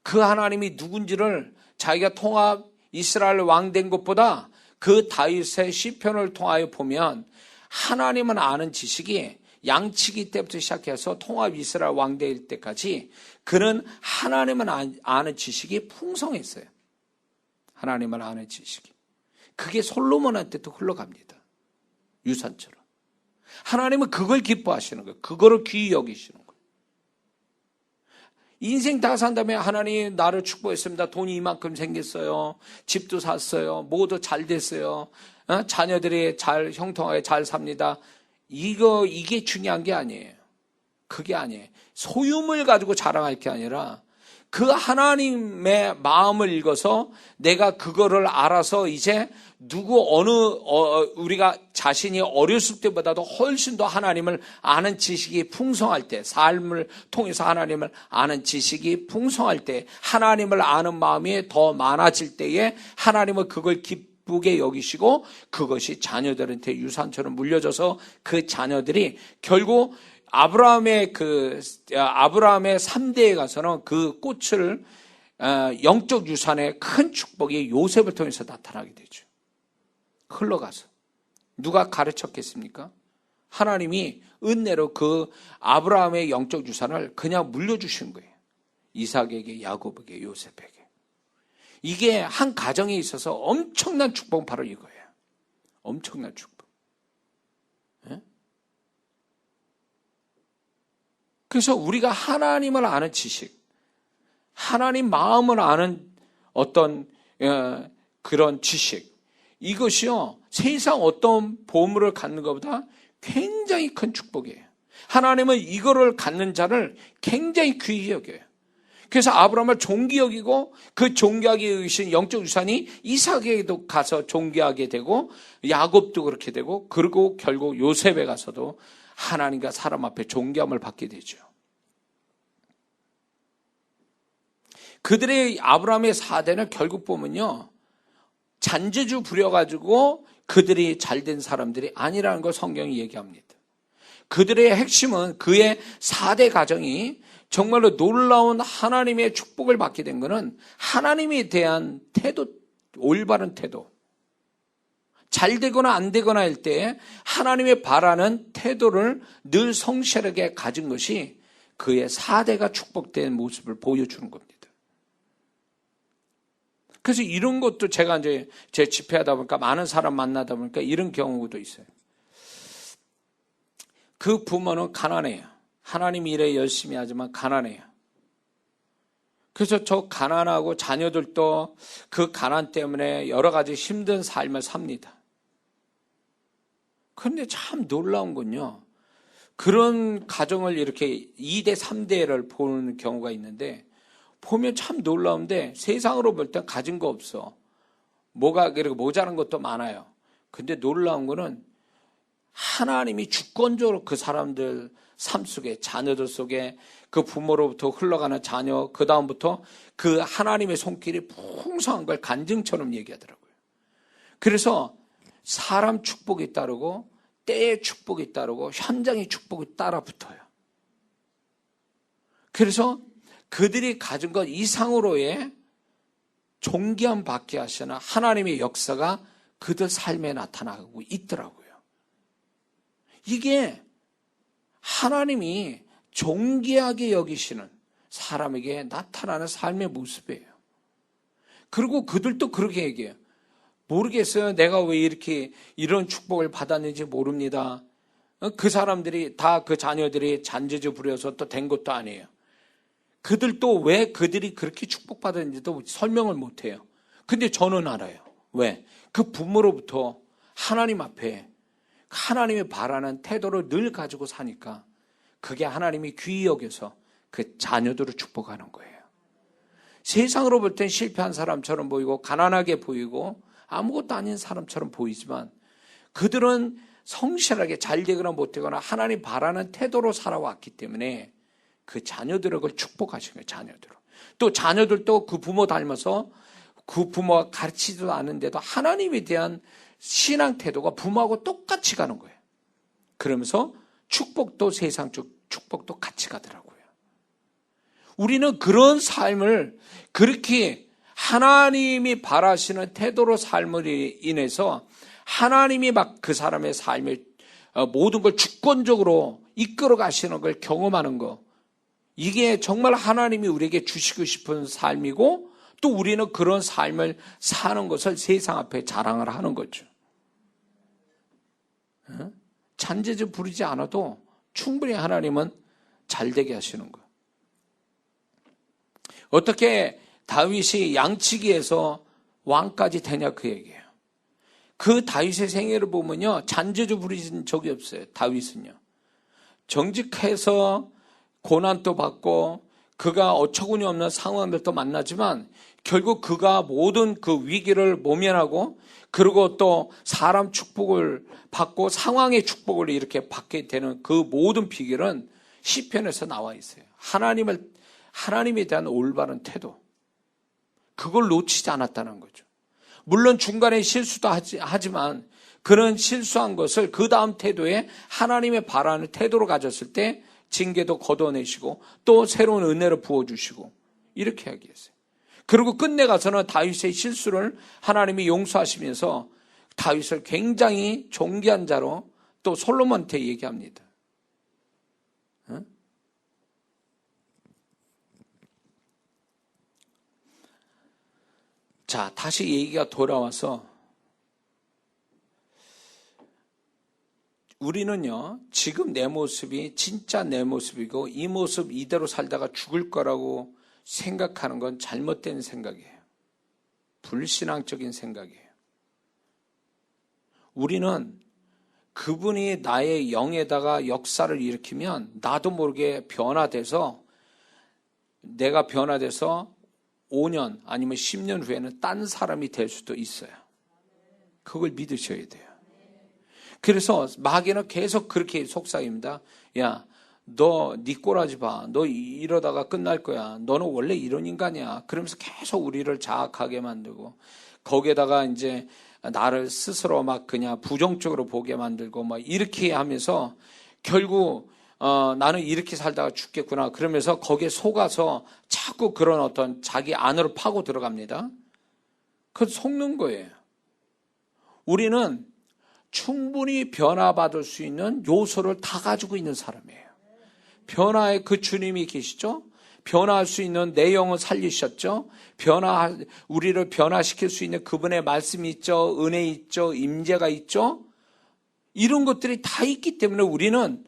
그 하나님이 누군지를 자기가 통합 이스라엘 왕 된 것보다 그 다윗의 시편을 통하여 보면 하나님은 아는 지식이 양치기 때부터 시작해서 통합 이스라엘 왕 될 때까지 그는 하나님은 아는 지식이 풍성했어요. 하나님을 아는 지식이. 그게 솔로몬한테도 흘러갑니다. 유산처럼. 하나님은 그걸 기뻐하시는 거예요. 그거를 귀히 여기시는 거예요. 인생 다 산 다음에 하나님 나를 축복했습니다. 돈이 이만큼 생겼어요. 집도 샀어요. 모두 잘 됐어요. 자녀들이 잘 형통하게 잘 삽니다. 이게 중요한 게 아니에요. 그게 아니에요. 소유물 가지고 자랑할 게 아니라 그 하나님의 마음을 읽어서 내가 그거를 알아서 이제 우리가 자신이 어렸을 때보다도 훨씬 더 하나님을 아는 지식이 풍성할 때, 삶을 통해서 하나님을 아는 지식이 풍성할 때, 하나님을 아는 마음이 더 많아질 때에 하나님은 그걸 기쁘게 여기시고 그것이 자녀들한테 유산처럼 물려져서 그 자녀들이 결국 아브라함의 3대에 가서는 그 꽃을 영적 유산의 큰 축복이 요셉을 통해서 나타나게 되죠. 흘러가서 누가 가르쳤겠습니까? 하나님이 은혜로 그 아브라함의 영적 유산을 그냥 물려주신 거예요. 이삭에게, 야곱에게, 요셉에게. 이게 한 가정에 있어서 엄청난 축복은 바로 이거예요. 엄청난 축복. 그래서 우리가 하나님을 아는 지식, 하나님 마음을 아는 어떤 그런 지식, 이것이요 세상 어떤 보물을 갖는 것보다 굉장히 큰 축복이에요. 하나님은 이거를 갖는 자를 굉장히 귀히 여겨요. 그래서 아브라함을 존귀 여기고 그 존귀하게 여기신 영적 유산이 이삭에게도 가서 존귀하게 되고 야곱도 그렇게 되고 그리고 결국 요셉에 가서도 하나님과 사람 앞에 존귀함을 받게 되죠. 그들의 아브라함의 4대는 결국 보면요, 잔재주 부려가지고 그들이 잘된 사람들이 아니라는 걸 성경이 얘기합니다. 그들의 핵심은 그의 4대 가정이 정말로 놀라운 하나님의 축복을 받게 된 것은 하나님에 대한 태도, 올바른 태도, 잘 되거나 안 되거나 할 때 하나님의 바라는 태도를 늘 성실하게 가진 것이 그의 4대가 축복된 모습을 보여주는 겁니다. 그래서 이런 것도 제가 이제 제 집회하다 보니까 많은 사람 만나다 보니까 이런 경우도 있어요. 그 부모는 가난해요. 하나님 일에 열심히 하지만 가난해요. 그래서 저 가난하고 자녀들도 그 가난 때문에 여러 가지 힘든 삶을 삽니다. 그런데 참 놀라운 건요, 그런 가정을 이렇게 2대, 3대를 보는 경우가 있는데 보면 참 놀라운데 세상으로 볼 때 가진 거 없어. 뭐가 그렇게 모자란 것도 많아요. 근데 놀라운 거는 하나님이 주권적으로 그 사람들 삶 속에, 자녀들 속에 그 부모로부터 흘러가는 자녀, 그 다음부터 그 하나님의 손길이 풍성한 걸 간증처럼 얘기하더라고요. 그래서 사람 축복이 따르고 때의 축복이 따르고 현장의 축복이 따라 붙어요. 그래서 그들이 가진 것 이상으로의 존귀함 받게 하시는 하나님의 역사가 그들 삶에 나타나고 있더라고요. 이게 하나님이 존귀하게 여기시는 사람에게 나타나는 삶의 모습이에요. 그리고 그들도 그렇게 얘기해요. 모르겠어요. 내가 왜 이렇게 이런 축복을 받았는지 모릅니다. 그 사람들이 다 그 자녀들이 잔재주 부려서 또 된 것도 아니에요. 그들도 왜 그들이 그렇게 축복받았는지도 설명을 못해요. 근데 저는 알아요. 왜? 그 부모로부터 하나님 앞에 하나님이 바라는 태도를 늘 가지고 사니까 그게 하나님이 귀히 여겨서 그 자녀들을 축복하는 거예요. 세상으로 볼 땐 실패한 사람처럼 보이고 가난하게 보이고 아무것도 아닌 사람처럼 보이지만 그들은 성실하게 잘 되거나 못 되거나 하나님 바라는 태도로 살아왔기 때문에 그 자녀들을 그걸 축복하신 거예요. 자녀들을. 또 자녀들도 그 부모 닮아서 그 부모가 가르치지도 않은데도 하나님에 대한 신앙 태도가 부모하고 똑같이 가는 거예요. 그러면서 축복도 세상적 축복도 같이 가더라고요. 우리는 그런 삶을 그렇게 하나님이 바라시는 태도로 삶을 인해서 하나님이 막 그 사람의 삶을 모든 걸 주권적으로 이끌어 가시는 걸 경험하는 거, 이게 정말 하나님이 우리에게 주시고 싶은 삶이고 또 우리는 그런 삶을 사는 것을 세상 앞에 자랑을 하는 거죠. 잔재주 부리지 않아도 충분히 하나님은 잘되게 하시는 거예요. 어떻게 다윗이 양치기에서 왕까지 되냐 그 얘기예요. 그 다윗의 생애를 보면요, 잔재주 부리신 적이 없어요. 다윗은요, 정직해서 고난도 받고 그가 어처구니 없는 상황들도 만나지만 결국 그가 모든 그 위기를 모면하고 그리고 또 사람 축복을 받고 상황의 축복을 이렇게 받게 되는 그 모든 비결은 시편에서 나와 있어요. 하나님에 대한 올바른 태도, 그걸 놓치지 않았다는 거죠. 물론 중간에 실수도 하지만 그런 실수한 것을 그 다음 태도에 하나님의 바라는 태도로 가졌을 때 징계도 걷어내시고 또 새로운 은혜를 부어주시고 이렇게 하겠어요. 그리고 끝내 가서는 다윗의 실수를 하나님이 용서하시면서 다윗을 굉장히 존귀한 자로 또 솔로몬한테 얘기합니다. 자, 다시 얘기가 돌아와서 우리는요, 지금 내 모습이 진짜 내 모습이고 이 모습 이대로 살다가 죽을 거라고 생각하는 건 잘못된 생각이에요. 불신앙적인 생각이에요. 우리는 그분이 나의 영에다가 역사를 일으키면 나도 모르게 변화돼서 내가 변화돼서 5년 아니면 10년 후에는 딴 사람이 될 수도 있어요. 그걸 믿으셔야 돼요. 그래서 마귀는 계속 그렇게 속삭입니다. 야, 너 네 꼬라지 봐. 너 이러다가 끝날 거야. 너는 원래 이런 인간이야. 그러면서 계속 우리를 자학하게 만들고 거기에다가 이제 나를 스스로 막 그냥 부정적으로 보게 만들고 막 이렇게 하면서 결국 나는 이렇게 살다가 죽겠구나. 그러면서 거기에 속아서 자꾸 그런 어떤 자기 안으로 파고 들어갑니다. 그건 속는 거예요. 우리는 충분히 변화받을 수 있는 요소를 다 가지고 있는 사람이에요. 변화의 그 주님이 계시죠? 변화할 수 있는 내용을 살리셨죠? 우리를 변화시킬 수 있는 그분의 말씀이 있죠? 은혜 있죠? 임재가 있죠? 이런 것들이 다 있기 때문에 우리는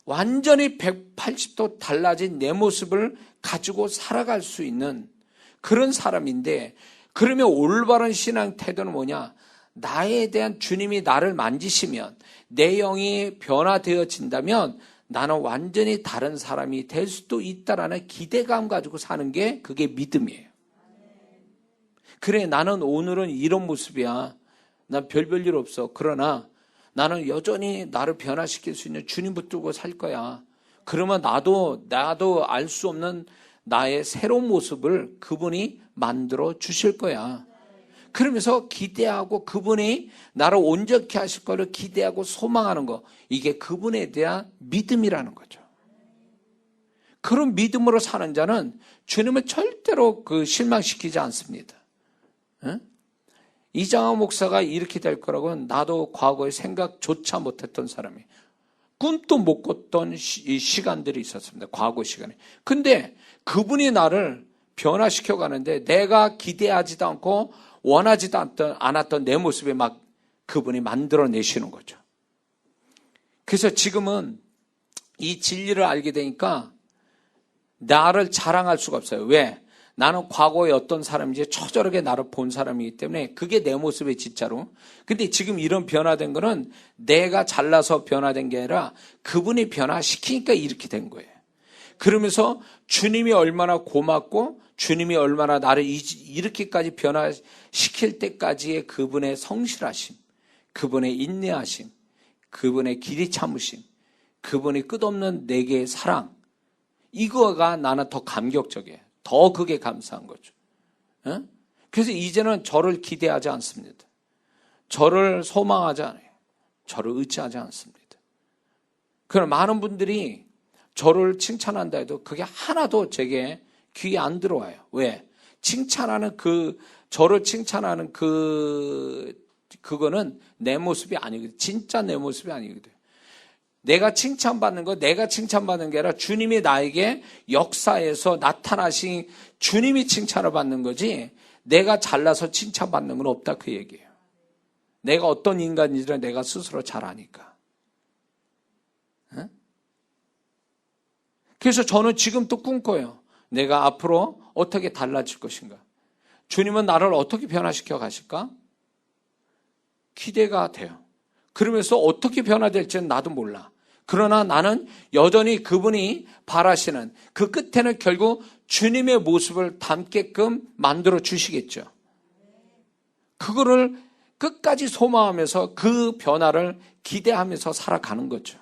완전히 180도 달라진 내 모습을 가지고 살아갈 수 있는 그런 사람인데, 그러면 올바른 신앙 태도는 뭐냐? 나에 대한 주님이 나를 만지시면 내 영이 변화되어진다면 나는 완전히 다른 사람이 될 수도 있다라는 기대감 가지고 사는 게 그게 믿음이에요. 그래, 나는 오늘은 이런 모습이야. 난 별별 일 없어. 그러나 나는 여전히 나를 변화시킬 수 있는 주님 붙들고 살 거야. 그러면 나도 알 수 없는 나의 새로운 모습을 그분이 만들어 주실 거야. 그러면서 기대하고 그분이 나를 온전케 하실 거를 기대하고 소망하는 거, 이게 그분에 대한 믿음이라는 거죠. 그런 믿음으로 사는 자는 주님을 절대로 실망시키지 않습니다. 이장하 목사가 이렇게 될 거라고는 나도 과거에 생각조차 못했던 사람이에요. 꿈도 못 꿨던 시간들이 있었습니다. 과거 시간에. 근데 그분이 나를 변화시켜 가는데 내가 기대하지도 않고 원하지도 않았던 내 모습에 막 그분이 만들어내시는 거죠. 그래서 지금은 이 진리를 알게 되니까 나를 자랑할 수가 없어요. 왜? 나는 과거에 어떤 사람인지 처절하게 나를 본 사람이기 때문에 그게 내 모습의 진짜로. 근데 지금 이런 변화된 거는 내가 잘나서 변화된 게 아니라 그분이 변화시키니까 이렇게 된 거예요. 그러면서 주님이 얼마나 고맙고 주님이 얼마나 나를 이렇게까지 변화시킬 때까지의 그분의 성실하심, 그분의 인내하심, 그분의 길이 참으심, 그분의 끝없는 내게의 사랑, 이거가 나는 더 감격적이에요. 더 그게 감사한 거죠. 그래서 이제는 저를 기대하지 않습니다. 저를 소망하지 않아요. 저를 의지하지 않습니다. 그럼 많은 분들이 저를 칭찬한다 해도 그게 하나도 제게 귀에 안 들어와요. 왜? 칭찬하는 저를 칭찬하는 그거는 내 모습이 아니거든. 진짜 내 모습이 아니거든. 내가 칭찬받는 게 아니라 주님이 나에게 역사에서 나타나신 주님이 칭찬을 받는 거지, 내가 잘나서 칭찬받는 건 없다, 그 얘기예요. 내가 어떤 인간인지를 내가 스스로 잘 아니까. 그래서 저는 지금 또 꿈꿔요. 내가 앞으로 어떻게 달라질 것인가? 주님은 나를 어떻게 변화시켜 가실까? 기대가 돼요. 그러면서 어떻게 변화될지는 나도 몰라. 그러나 나는 여전히 그분이 바라시는 그 끝에는 결국 주님의 모습을 담게끔 만들어 주시겠죠. 그거를 끝까지 소망하면서 그 변화를 기대하면서 살아가는 거죠.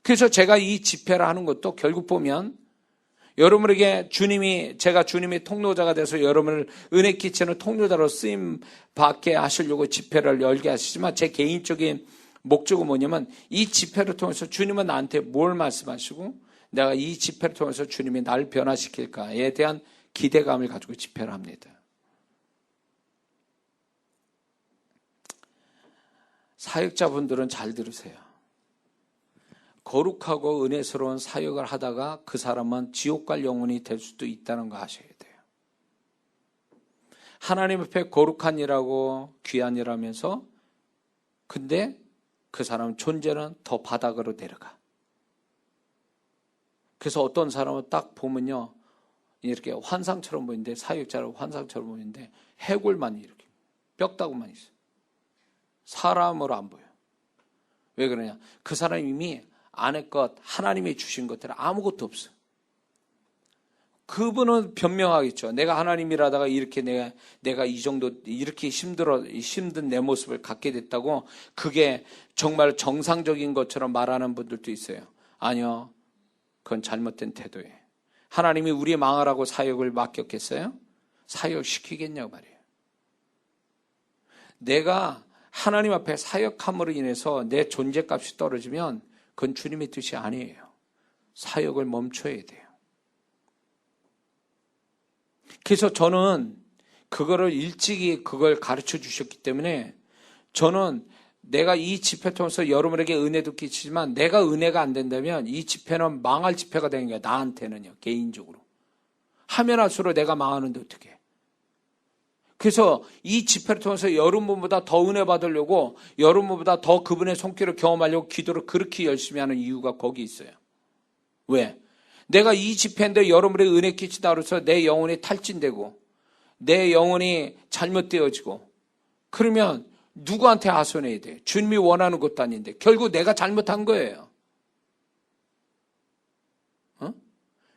그래서 제가 이 집회를 하는 것도 결국 보면 여러분에게 제가 주님의 통로자가 돼서 여러분을 은혜 끼치는 통로자로 쓰임 받게 하시려고 집회를 열게 하시지만, 제 개인적인 목적은 뭐냐면 이 집회를 통해서 주님은 나한테 뭘 말씀하시고 내가 이 집회를 통해서 주님이 나를 변화시킬까에 대한 기대감을 가지고 집회를 합니다. 사역자분들은 잘 들으세요. 거룩하고 은혜스러운 사역을 하다가 그 사람은 지옥 갈 영혼이 될 수도 있다는 거 아셔야 돼요. 하나님 앞에 거룩한 일하고 귀한 일하면서 근데 그 사람 존재는 더 바닥으로 내려가. 그래서 어떤 사람은 딱 보면요, 이렇게 환상처럼 보이는데, 사역자로 환상처럼 보이는데 해골만 이렇게 뼈다구만 있어요. 사람으로 안 보여요. 왜 그러냐? 그 사람이 이미 안에 것, 하나님이 주신 것들은 아무것도 없어요. 그분은 변명하겠죠. 내가 하나님이라다가 이렇게 내가 이 정도 이렇게 힘든 내 모습을 갖게 됐다고 그게 정말 정상적인 것처럼 말하는 분들도 있어요. 아니요. 그건 잘못된 태도예요. 하나님이 우리 망하라고 사역을 맡겼겠어요? 사역시키겠냐고 말이에요. 내가 하나님 앞에 사역함으로 인해서 내 존재값이 떨어지면 그건 주님의 뜻이 아니에요. 사역을 멈춰야 돼요. 그래서 저는 그거를 일찍이 그걸 가르쳐 주셨기 때문에 저는 내가 이 집회 통해서 여러분에게 은혜도 끼치지만 내가 은혜가 안 된다면 이 집회는 망할 집회가 되는 거야. 나한테는요. 개인적으로. 하면 할수록 내가 망하는데 어떡해. 그래서 이 집회를 통해서 여러분보다 더 은혜 받으려고 여러분보다 더 그분의 손길을 경험하려고 기도를 그렇게 열심히 하는 이유가 거기 있어요. 왜? 내가 이 집회인데 여러분의 은혜 끼치다 그래서 내 영혼이 탈진되고 내 영혼이 잘못되어지고 그러면 누구한테 하소연해야 돼? 주님이 원하는 것도 아닌데 결국 내가 잘못한 거예요.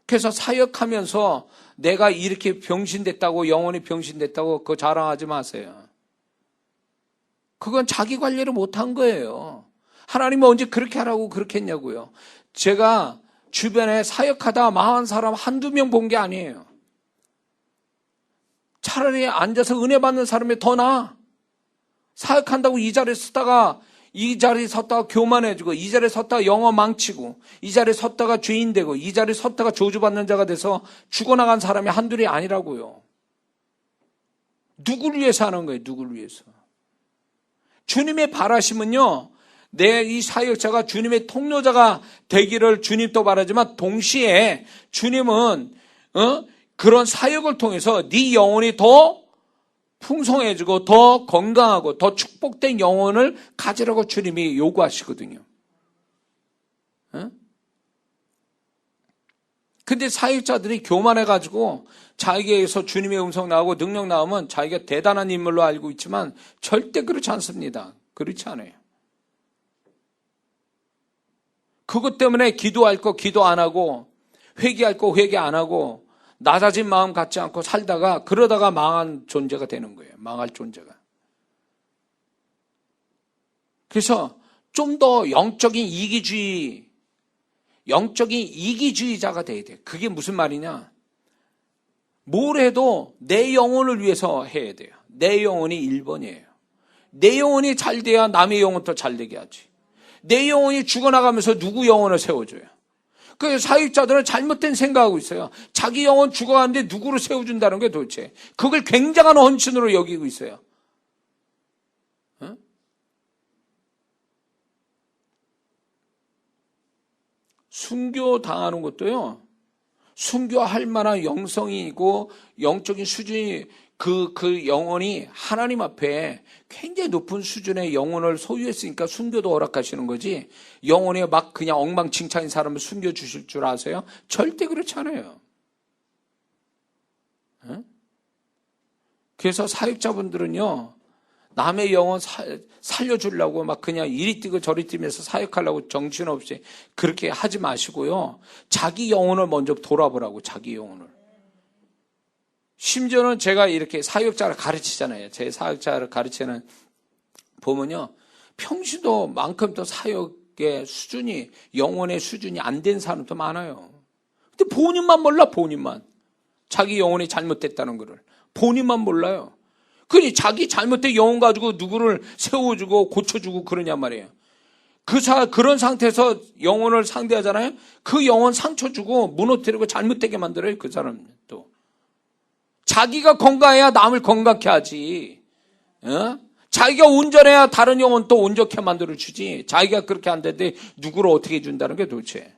그래서 사역하면서 내가 이렇게 병신됐다고 영혼이 병신됐다고 그거 자랑하지 마세요. 그건 자기 관리를 못한 거예요. 하나님은 언제 그렇게 하라고 그렇게 했냐고요. 제가 주변에 사역하다 망한 사람 한두 명 본 게 아니에요. 차라리 앉아서 은혜 받는 사람이 더 나아. 사역한다고 이 자리에 섰다가 교만해지고 이 자리에 섰다가 영어 망치고 이 자리에 섰다가 죄인 되고 이 자리에 섰다가 저주받는 자가 돼서 죽어나간 사람이 한둘이 아니라고요. 누구를 위해서 하는 거예요? 누구를 위해서? 주님의 바라심은요. 내 이 사역자가 주님의 통로자가 되기를 주님도 바라지만 동시에 주님은 그런 사역을 통해서 네 영혼이 더 풍성해지고 더 건강하고 더 축복된 영혼을 가지라고 주님이 요구하시거든요. 근데 사역자들이 교만해가지고 자기에게서 주님의 음성 나오고 능력 나오면 자기가 대단한 인물로 알고 있지만 절대 그렇지 않습니다. 그렇지 않아요. 그것 때문에 기도할 거 기도 안 하고 회개할 거 회개 안 하고 낮아진 마음 갖지 않고 살다가 그러다가 망한 존재가 되는 거예요. 망할 존재가. 그래서 좀 더 영적인 이기주의자가 돼야 돼요. 그게 무슨 말이냐? 뭘 해도 내 영혼을 위해서 해야 돼요. 내 영혼이 1번이에요. 내 영혼이 잘 돼야 남의 영혼도 잘 되게 하지. 내 영혼이 죽어나가면서 누구 영혼을 세워줘요. 그 사역자들은 잘못된 생각하고 있어요. 자기 영혼 죽어가는데 누구를 세워준다는 게 도대체. 그걸 굉장한 헌신으로 여기고 있어요. 순교 당하는 것도요. 순교할 만한 영성이고 영적인 수준이 그 영혼이 하나님 앞에 굉장히 높은 수준의 영혼을 소유했으니까 순교도 허락하시는 거지. 영혼이 막 그냥 엉망진창인 사람을 순교 주실 줄 아세요? 절대 그렇지 않아요. 그래서 사역자분들은요. 남의 영혼 살려주려고 막 그냥 이리 뛰고 저리 뛰면서 사역하려고 정신없이 그렇게 하지 마시고요. 자기 영혼을 먼저 돌아보라고. 자기 영혼을. 심지어는 제가 이렇게 사역자를 가르치잖아요. 제 사역자를 가르치는 보면요. 평시도 만큼 더 사역의 수준이 영혼의 수준이 안 된 사람도 많아요. 근데 본인만 몰라. 본인만. 자기 영혼이 잘못됐다는 거를. 본인만 몰라요. 그러니 자기 잘못된 영혼 가지고 누구를 세워주고 고쳐주고 그러냔 말이에요. 그런 상태에서 영혼을 상대하잖아요. 그 영혼 상처 주고 무너뜨리고 잘못되게 만들어요. 그 사람 또. 자기가 건강해야 남을 건강케 하지. 자기가 온전해야 다른 영혼 또 온전케 만들어 주지. 자기가 그렇게 안 되는데 누구를 어떻게 준다는 게 도대체.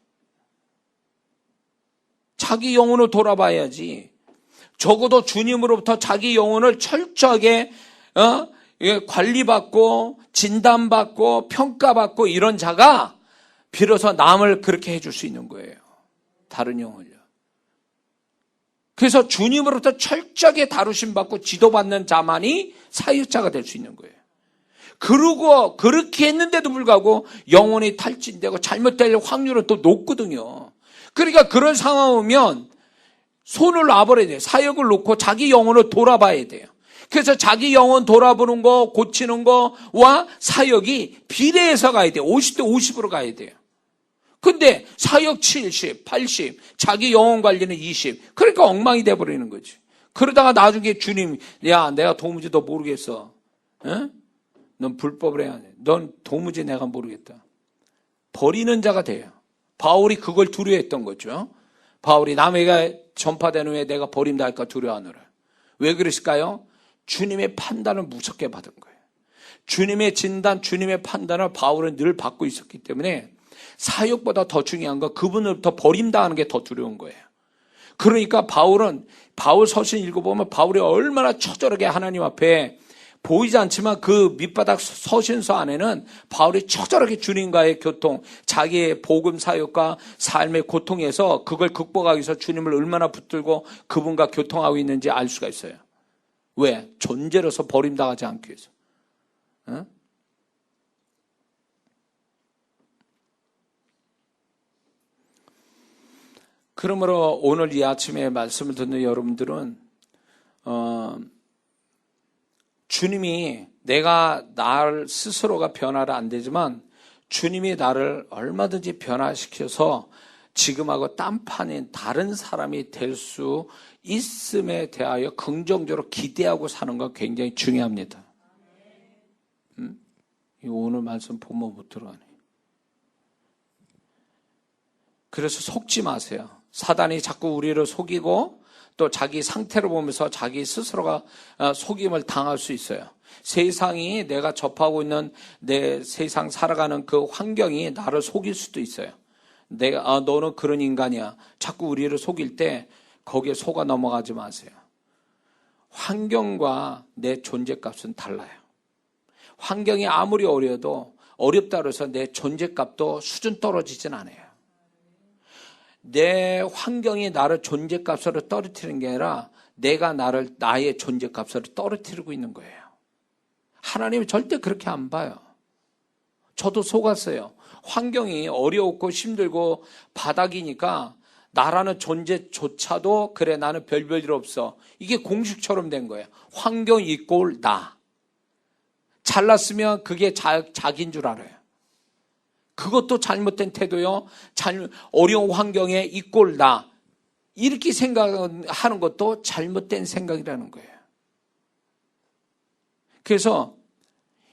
자기 영혼을 돌아봐야지. 적어도 주님으로부터 자기 영혼을 철저하게 관리받고 진단받고 평가받고 이런 자가 비로소 남을 그렇게 해줄 수 있는 거예요. 다른 영혼을요. 그래서 주님으로부터 철저하게 다루심받고 지도받는 자만이 사역자가 될 수 있는 거예요. 그러고 그렇게 했는데도 불구하고 영혼이 탈진되고 잘못될 확률은 또 높거든요. 그러니까 그런 상황 오면 손을 놔버려야 돼요. 사역을 놓고 자기 영혼을 돌아봐야 돼요. 그래서 자기 영혼 돌아보는 거, 고치는 거와 사역이 비례해서 가야 돼요. 50대 50으로 가야 돼요. 근데 사역 70, 80, 자기 영혼 관리는 20. 그러니까 엉망이 돼버리는 거지. 그러다가 나중에 주님, 야, 내가 도무지 너 모르겠어. 에? 넌 불법을 해야 돼. 넌 도무지 내가 모르겠다. 버리는 자가 돼요. 바울이 그걸 두려워했던 거죠. 바울이 남에게 전파된 후에 내가 버림다 할까 두려워하노라. 왜 그랬을까요? 주님의 판단을 무섭게 받은 거예요. 주님의 진단, 주님의 판단을 바울은 늘 받고 있었기 때문에 사역보다 더 중요한 건 그분으로부터 버림당하는 게 더 두려운 거예요. 그러니까 바울 서신 읽어보면 바울이 얼마나 처절하게 하나님 앞에 보이지 않지만 그 밑바닥 서신서 안에는 바울이 처절하게 주님과의 교통, 자기의 복음 사역과 삶의 고통에서 그걸 극복하기 위해서 주님을 얼마나 붙들고 그분과 교통하고 있는지 알 수가 있어요. 왜? 존재로서 버림당하지 않기 위해서. 어? 그러므로 오늘 이 아침에 말씀을 듣는 여러분들은 주님이 내가 나 스스로가 변화를 안 되지만 주님이 나를 얼마든지 변화시켜서 지금하고 딴판인 다른 사람이 될 수 있음에 대하여 긍정적으로 기대하고 사는 건 굉장히 중요합니다. 이거 오늘 말씀 보면 못 들어가네. 그래서 속지 마세요. 사단이 자꾸 우리를 속이고 또 자기 상태를 보면서 자기 스스로가 속임을 당할 수 있어요. 세상이 내가 접하고 있는 내 세상 살아가는 그 환경이 나를 속일 수도 있어요. 내가 너는 그런 인간이야. 자꾸 우리를 속일 때 거기에 속아 넘어가지 마세요. 환경과 내 존재값은 달라요. 환경이 아무리 어렵다고 해서 내 존재값도 수준 떨어지진 않아요. 내 환경이 나를 존재값으로 떨어뜨리는 게 아니라 내가 나의 존재값으로 떨어뜨리고 있는 거예요. 하나님은 절대 그렇게 안 봐요. 저도 속았어요. 환경이 어려웠고 힘들고 바닥이니까 나라는 존재조차도 그래 나는 별일 없어. 이게 공식처럼 된 거예요. 환경 이꼴 나. 잘났으면 그게 자기인 줄 알아요. 그것도 잘못된 태도요. 어려운 환경에 이꼴 나. 이렇게 생각하는 것도 잘못된 생각이라는 거예요. 그래서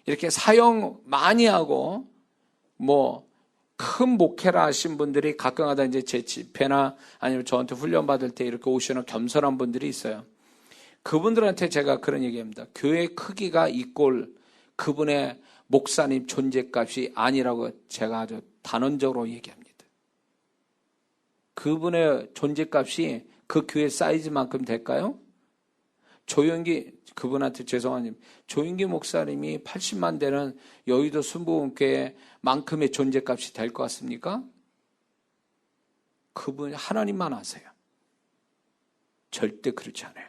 이렇게 사역 많이 하고 큰 목회를 하신 분들이 가끔가다 이제 제 집회나 아니면 저한테 훈련 받을 때 이렇게 오시는 겸손한 분들이 있어요. 그분들한테 제가 그런 얘기합니다. 교회 크기가 이꼴 그분의 목사님 존재값이 아니라고 제가 아주 단언적으로 얘기합니다. 그분의 존재값이 그 교회 사이즈만큼 될까요? 그분한테 죄송하님, 조영기 목사님이 80만 되는 여의도 순복음교회만큼의 존재값이 될 것 같습니까? 그분 하나님만 아세요. 절대 그렇지 않아요.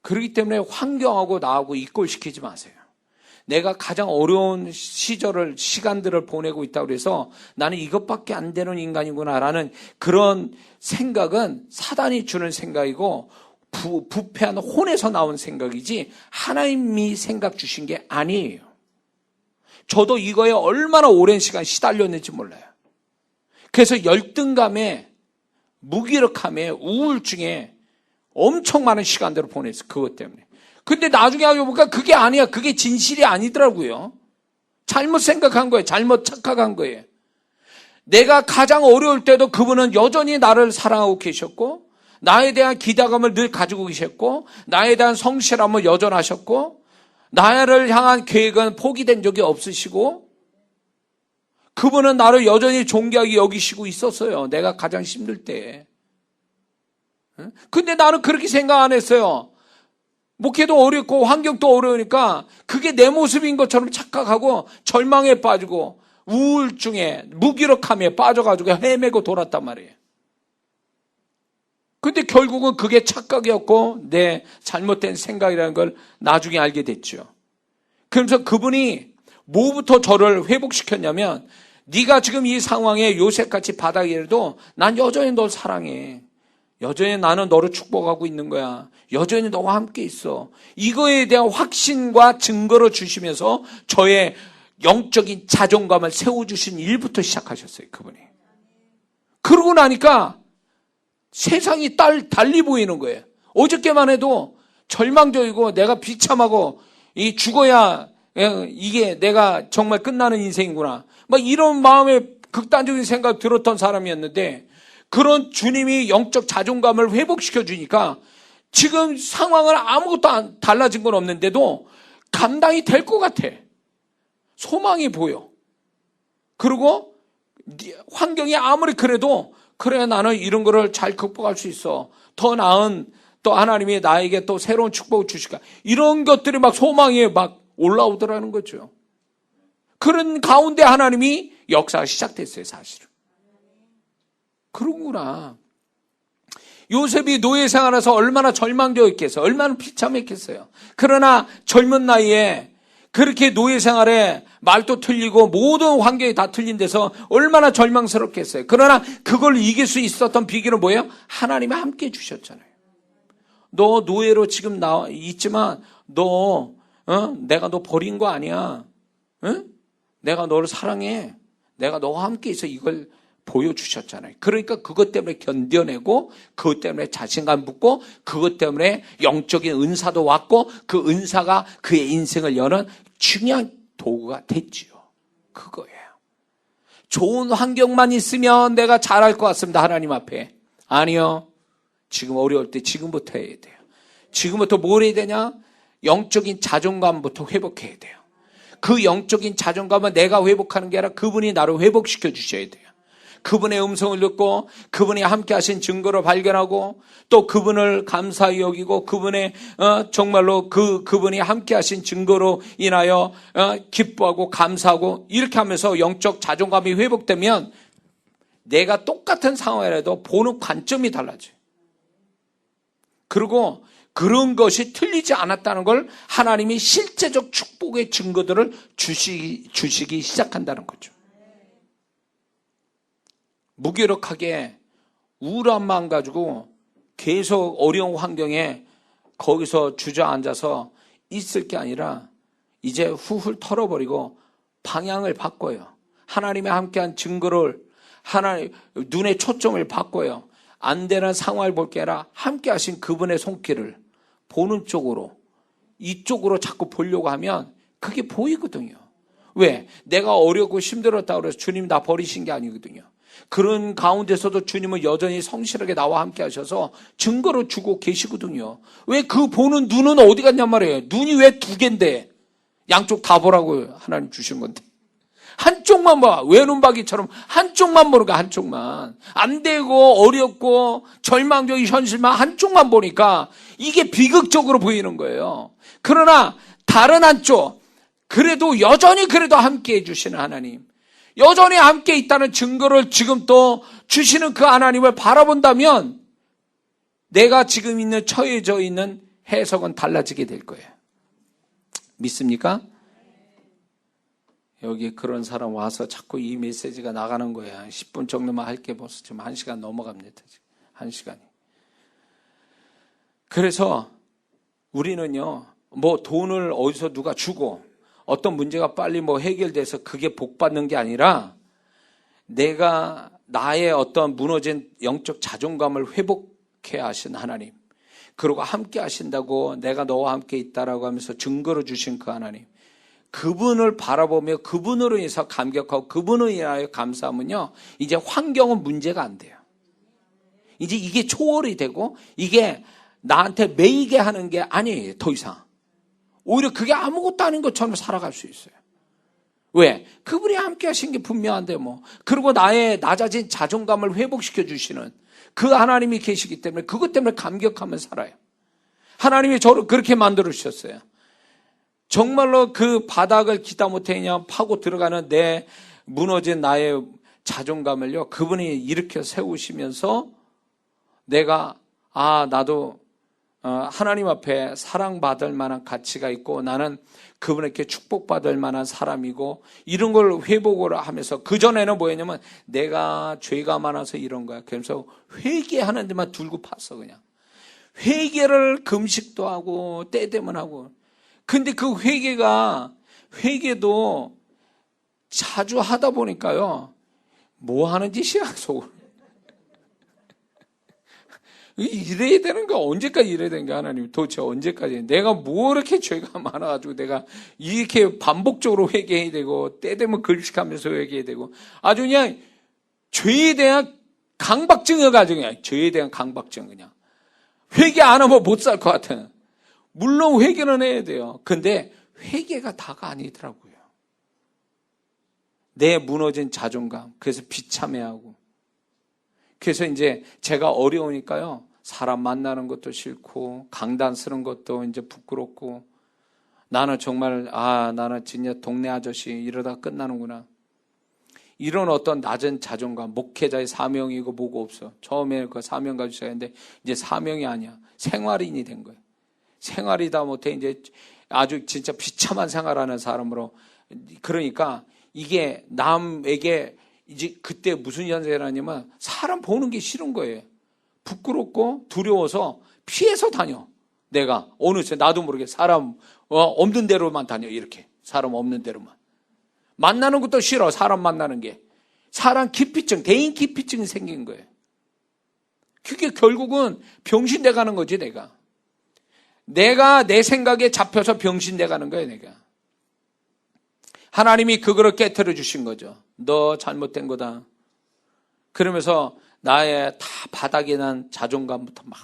그렇기 때문에 환경하고 나하고 이꼴시키지 마세요. 내가 가장 어려운 시간들을 보내고 있다고 해서 나는 이것밖에 안 되는 인간이구나라는 그런 생각은 사단이 주는 생각이고 부패한 혼에서 나온 생각이지 하나님이 생각 주신 게 아니에요. 저도 이거에 얼마나 오랜 시간 시달렸는지 몰라요. 그래서 열등감에 무기력함에 우울증에 엄청 많은 시간들을 보냈어요. 그것 때문에. 근데 나중에 알고 보니까 그게 아니야. 그게 진실이 아니더라고요. 잘못 생각한 거예요. 잘못 착각한 거예요. 내가 가장 어려울 때도 그분은 여전히 나를 사랑하고 계셨고 나에 대한 기대감을 늘 가지고 계셨고 나에 대한 성실함을 여전하셨고 나를 향한 계획은 포기된 적이 없으시고 그분은 나를 여전히 존귀하게 여기시고 있었어요. 내가 가장 힘들 때. 근데 나는 그렇게 생각 안 했어요. 목회도 어렵고 환경도 어려우니까 그게 내 모습인 것처럼 착각하고 절망에 빠지고 우울증에 무기력함에 빠져가지고 헤매고 돌았단 말이에요. 근데 결국은 그게 착각이었고 내 잘못된 생각이라는 걸 나중에 알게 됐죠. 그러면서 그분이 뭐부터 저를 회복시켰냐면 네가 지금 이 상황에 요셉같이 바닥이라도 난 여전히 널 사랑해. 여전히 나는 너를 축복하고 있는 거야. 여전히 너와 함께 있어. 이거에 대한 확신과 증거를 주시면서 저의 영적인 자존감을 세워주신 일부터 시작하셨어요, 그분이. 그러고 나니까 세상이 달리 보이는 거예요. 어저께만 해도 절망적이고 내가 비참하고 이 죽어야 이게 내가 정말 끝나는 인생이구나. 막 이런 마음에 극단적인 생각 들었던 사람이었는데 그런 주님이 영적 자존감을 회복시켜 주니까 지금 상황은 아무것도 달라진 건 없는데도 감당이 될 것 같아. 소망이 보여. 그리고 환경이 아무리 그래도 그래 나는 이런 거를 잘 극복할 수 있어. 더 나은 또 하나님이 나에게 또 새로운 축복을 주실까. 이런 것들이 막 소망이 막 올라오더라는 거죠. 그런 가운데 하나님이 역사가 시작됐어요, 사실은. 그러구나. 요셉이 노예 생활에서 얼마나 절망적이겠어요. 얼마나 비참했겠어요. 그러나 젊은 나이에 그렇게 노예 생활에 말도 틀리고 모든 환경이 다 틀린 데서 얼마나 절망스럽겠어요. 그러나 그걸 이길 수 있었던 비결은 뭐예요? 하나님이 함께 해주셨잖아요. 너 노예로 지금 있지만 내가 너 버린 거 아니야. 내가 너를 사랑해. 내가 너와 함께 있어. 이걸 보여주셨잖아요. 그러니까 그것 때문에 견뎌내고 그것 때문에 자신감 붙고 그것 때문에 영적인 은사도 왔고 그 은사가 그의 인생을 여는 중요한 도구가 됐지요. 그거예요. 좋은 환경만 있으면 내가 잘할 것 같습니다. 하나님 앞에. 아니요. 지금 어려울 때 지금부터 해야 돼요. 지금부터 뭘 해야 되냐? 영적인 자존감부터 회복해야 돼요. 그 영적인 자존감은 내가 회복하는 게 아니라 그분이 나를 회복시켜 주셔야 돼요. 그분의 음성을 듣고 그분이 함께 하신 증거를 발견하고 또 그분을 감사히 여기고 그분의 정말로 그분이 함께 하신 증거로 인하여 기뻐하고 감사하고 이렇게 하면서 영적 자존감이 회복되면 내가 똑같은 상황이라도 보는 관점이 달라져요. 그리고 그런 것이 틀리지 않았다는 걸 하나님이 실제적 축복의 증거들을 주시기 시작한다는 거죠. 무기력하게 우울한 마음 가지고 계속 어려운 환경에 거기서 주저앉아서 있을 게 아니라 이제 훌훌 털어버리고 방향을 바꿔요. 하나님의 함께한 증거를 하나님 눈의 초점을 바꿔요. 안 되는 상황을 볼 게 아니라 함께 하신 그분의 손길을 보는 쪽으로 이쪽으로 자꾸 보려고 하면 그게 보이거든요. 왜? 내가 어렵고 힘들었다고 해서 주님 나 버리신 게 아니거든요. 그런 가운데서도 주님은 여전히 성실하게 나와 함께 하셔서 증거를 주고 계시거든요. 왜 그 보는 눈은 어디 갔냔 말이에요. 눈이 왜 두 개인데 양쪽 다 보라고 하나님 주신 건데 한쪽만 봐. 외눈박이처럼 한쪽만 보는 거야. 한쪽만. 안 되고 어렵고 절망적인 현실만 한쪽만 보니까 이게 비극적으로 보이는 거예요. 그러나 다른 한쪽 그래도 여전히 그래도 함께 해주시는 하나님, 여전히 함께 있다는 증거를 지금 또 주시는 그 하나님을 바라본다면 내가 지금 있는 처해져 있는 해석은 달라지게 될 거예요. 믿습니까? 여기 그런 사람 와서 자꾸 이 메시지가 나가는 거야. 10분 정도만 할게 벌써 지금 1시간 넘어갑니다. 지금 1시간이. 그래서 우리는요, 뭐 돈을 어디서 누가 주고 어떤 문제가 빨리 뭐 해결돼서 그게 복 받는 게 아니라 내가 나의 어떤 무너진 영적 자존감을 회복해 하신 하나님, 그리고 함께 하신다고 내가 너와 함께 있다라고 하면서 증거를 주신 그 하나님, 그분을 바라보며 그분으로 인해서 감격하고 그분을 인하여 감사하면요, 이제 환경은 문제가 안 돼요. 이제 이게 초월이 되고 이게 나한테 매이게 하는 게 아니에요. 더 이상 오히려 그게 아무것도 아닌 것처럼 살아갈 수 있어요. 왜? 그분이 함께 하신 게 분명한데 뭐. 그리고 나의 낮아진 자존감을 회복시켜 주시는 그 하나님이 계시기 때문에 그것 때문에 감격하며 살아요. 하나님이 저를 그렇게 만들어 주셨어요. 정말로 그 바닥을 기다 못하냐 파고 들어가는 내 무너진 나의 자존감을요, 그분이 일으켜 세우시면서 내가 나도 하나님 앞에 사랑받을 만한 가치가 있고 나는 그분에게 축복받을 만한 사람이고 이런 걸 회복을 하면서 그전에는 뭐였냐면 내가 죄가 많아서 이런 거야. 그래서 회개하는 데만 둘고 팠어. 그냥 회개를 금식도 하고 때 되면 하고. 근데 그 회개도 자주 하다 보니까요, 뭐 하는 짓이야 속으로. 이래야 되는 거야. 언제까지 이래야 되는 거야, 하나님. 도대체 언제까지. 내가 뭐 이렇게 죄가 많아가지고 내가 이렇게 반복적으로 회개해야 되고, 때 되면 글식하면서 회개해야 되고, 아주 그냥 죄에 대한 강박증이어가지고, 그냥 죄에 대한 강박증, 그냥. 회개 안 하면 못 살 것 같아. 물론 회개는 해야 돼요. 근데 회개가 다가 아니더라고요. 내 무너진 자존감, 그래서 비참해하고. 그래서 이제 제가 어려우니까요, 사람 만나는 것도 싫고 강단 쓰는 것도 이제 부끄럽고 나는 정말 나는 진짜 동네 아저씨 이러다 끝나는구나. 이런 어떤 낮은 자존감, 목회자의 사명이고 뭐고 없어. 처음에 그 사명 가지고 시작했는데 이제 사명이 아니야. 생활인이 된 거예요. 생활이다 못해 이제 아주 진짜 비참한 생활하는 사람으로. 그러니까 이게 남에게 이제 그때 무슨 현상이라냐면 사람 보는 게 싫은 거예요. 부끄럽고 두려워서 피해서 다녀. 내가 어느새 나도 모르게 사람 없는 데로만 다녀. 이렇게 사람 없는 데로만. 만나는 것도 싫어. 사람 만나는 게. 사람 기피증, 대인 기피증이 생긴 거예요. 그게 결국은 병신돼 가는 거지. 내가 내 생각에 잡혀서 병신돼 가는 거예요. 내가. 하나님이 그거를 깨트려 주신 거죠. 너 잘못된 거다. 그러면서 나의 다 바닥이 난 자존감부터 막.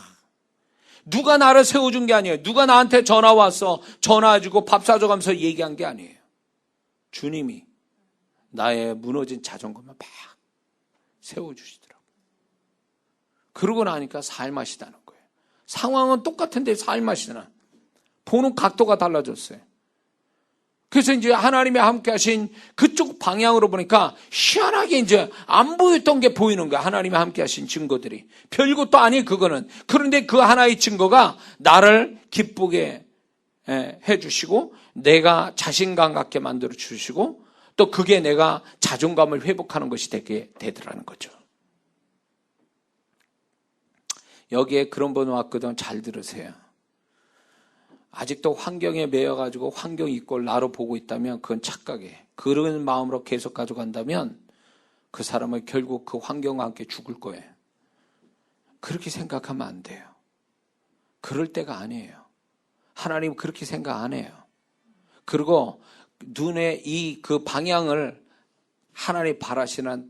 누가 나를 세워준 게 아니에요. 누가 나한테 전화 왔어. 전화해주고 밥 사줘가면서 얘기한 게 아니에요. 주님이 나의 무너진 자존감을 막 세워주시더라고요. 그러고 나니까 살맛이다는 거예요. 상황은 똑같은데 살맛이잖아. 보는 각도가 달라졌어요. 그래서 이제 하나님이 함께 하신 그쪽 방향으로 보니까 희한하게 이제 안 보였던 게 보이는 거야. 하나님이 함께 하신 증거들이. 별것도 아니에요, 그거는. 그런데 그 하나의 증거가 나를 기쁘게 해주시고 내가 자신감 갖게 만들어 주시고 또 그게 내가 자존감을 회복하는 것이 되게 되더라는 거죠. 여기에 그런 분 왔거든. 잘 들으세요. 아직도 환경에 매여가지고 환경이 있고 나로 보고 있다면 그건 착각이에요. 그런 마음으로 계속 가져간다면 그 사람은 결국 그 환경과 함께 죽을 거예요. 그렇게 생각하면 안 돼요. 그럴 때가 아니에요. 하나님 그렇게 생각 안 해요. 그리고 눈에 그 방향을 하나님 바라시는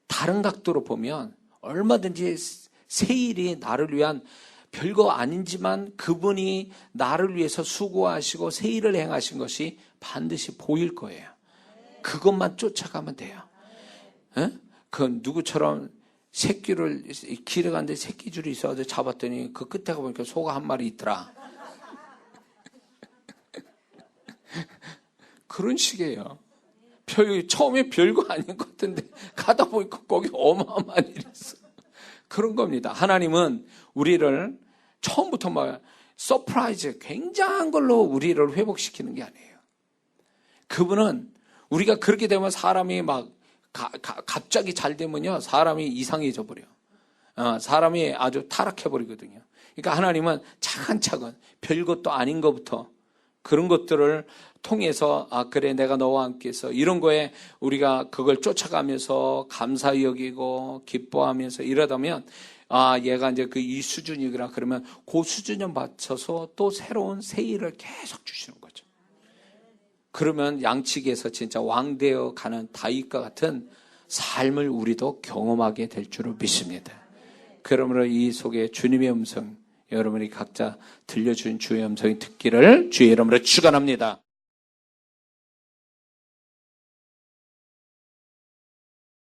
다른 각도로 보면 얼마든지 새 일이 나를 위한 별거 아닌지만 그분이 나를 위해서 수고하시고 새 일을 행하신 것이 반드시 보일 거예요. 그것만 쫓아가면 돼요. 그 누구처럼 새끼를 길에 갔는데 새끼줄이 있어서 잡았더니 그 끝에 가보니까 소가 한 마리 있더라. 그런 식이에요. 처음에 별거 아닌 것 같은데 가다 보니까 거기 어마어마한 일이 있어. 그런 겁니다. 하나님은 우리를 처음부터 막 서프라이즈, 굉장한 걸로 우리를 회복시키는 게 아니에요. 그분은 우리가 그렇게 되면 사람이 막 갑자기 잘 되면요, 사람이 이상해져 버려. 사람이 아주 타락해 버리거든요. 그러니까 하나님은 차근차근 별것도 아닌 것부터 그런 것들을 통해서 그래 내가 너와 함께해서 이런 거에 우리가 그걸 쫓아가면서 감사히 여기고 기뻐하면서 이러다면 얘가 이제 이 수준이구나 그러면 그 수준에 맞춰서 또 새로운 새 일을 계속 주시는 거죠. 그러면 양측에서 진짜 왕되어 가는 다윗과 같은 삶을 우리도 경험하게 될 줄을 믿습니다. 그러므로 이 속에 주님의 음성 여러분이 각자 들려준 주의 음성이 듣기를 주의 이름으로 축원합니다.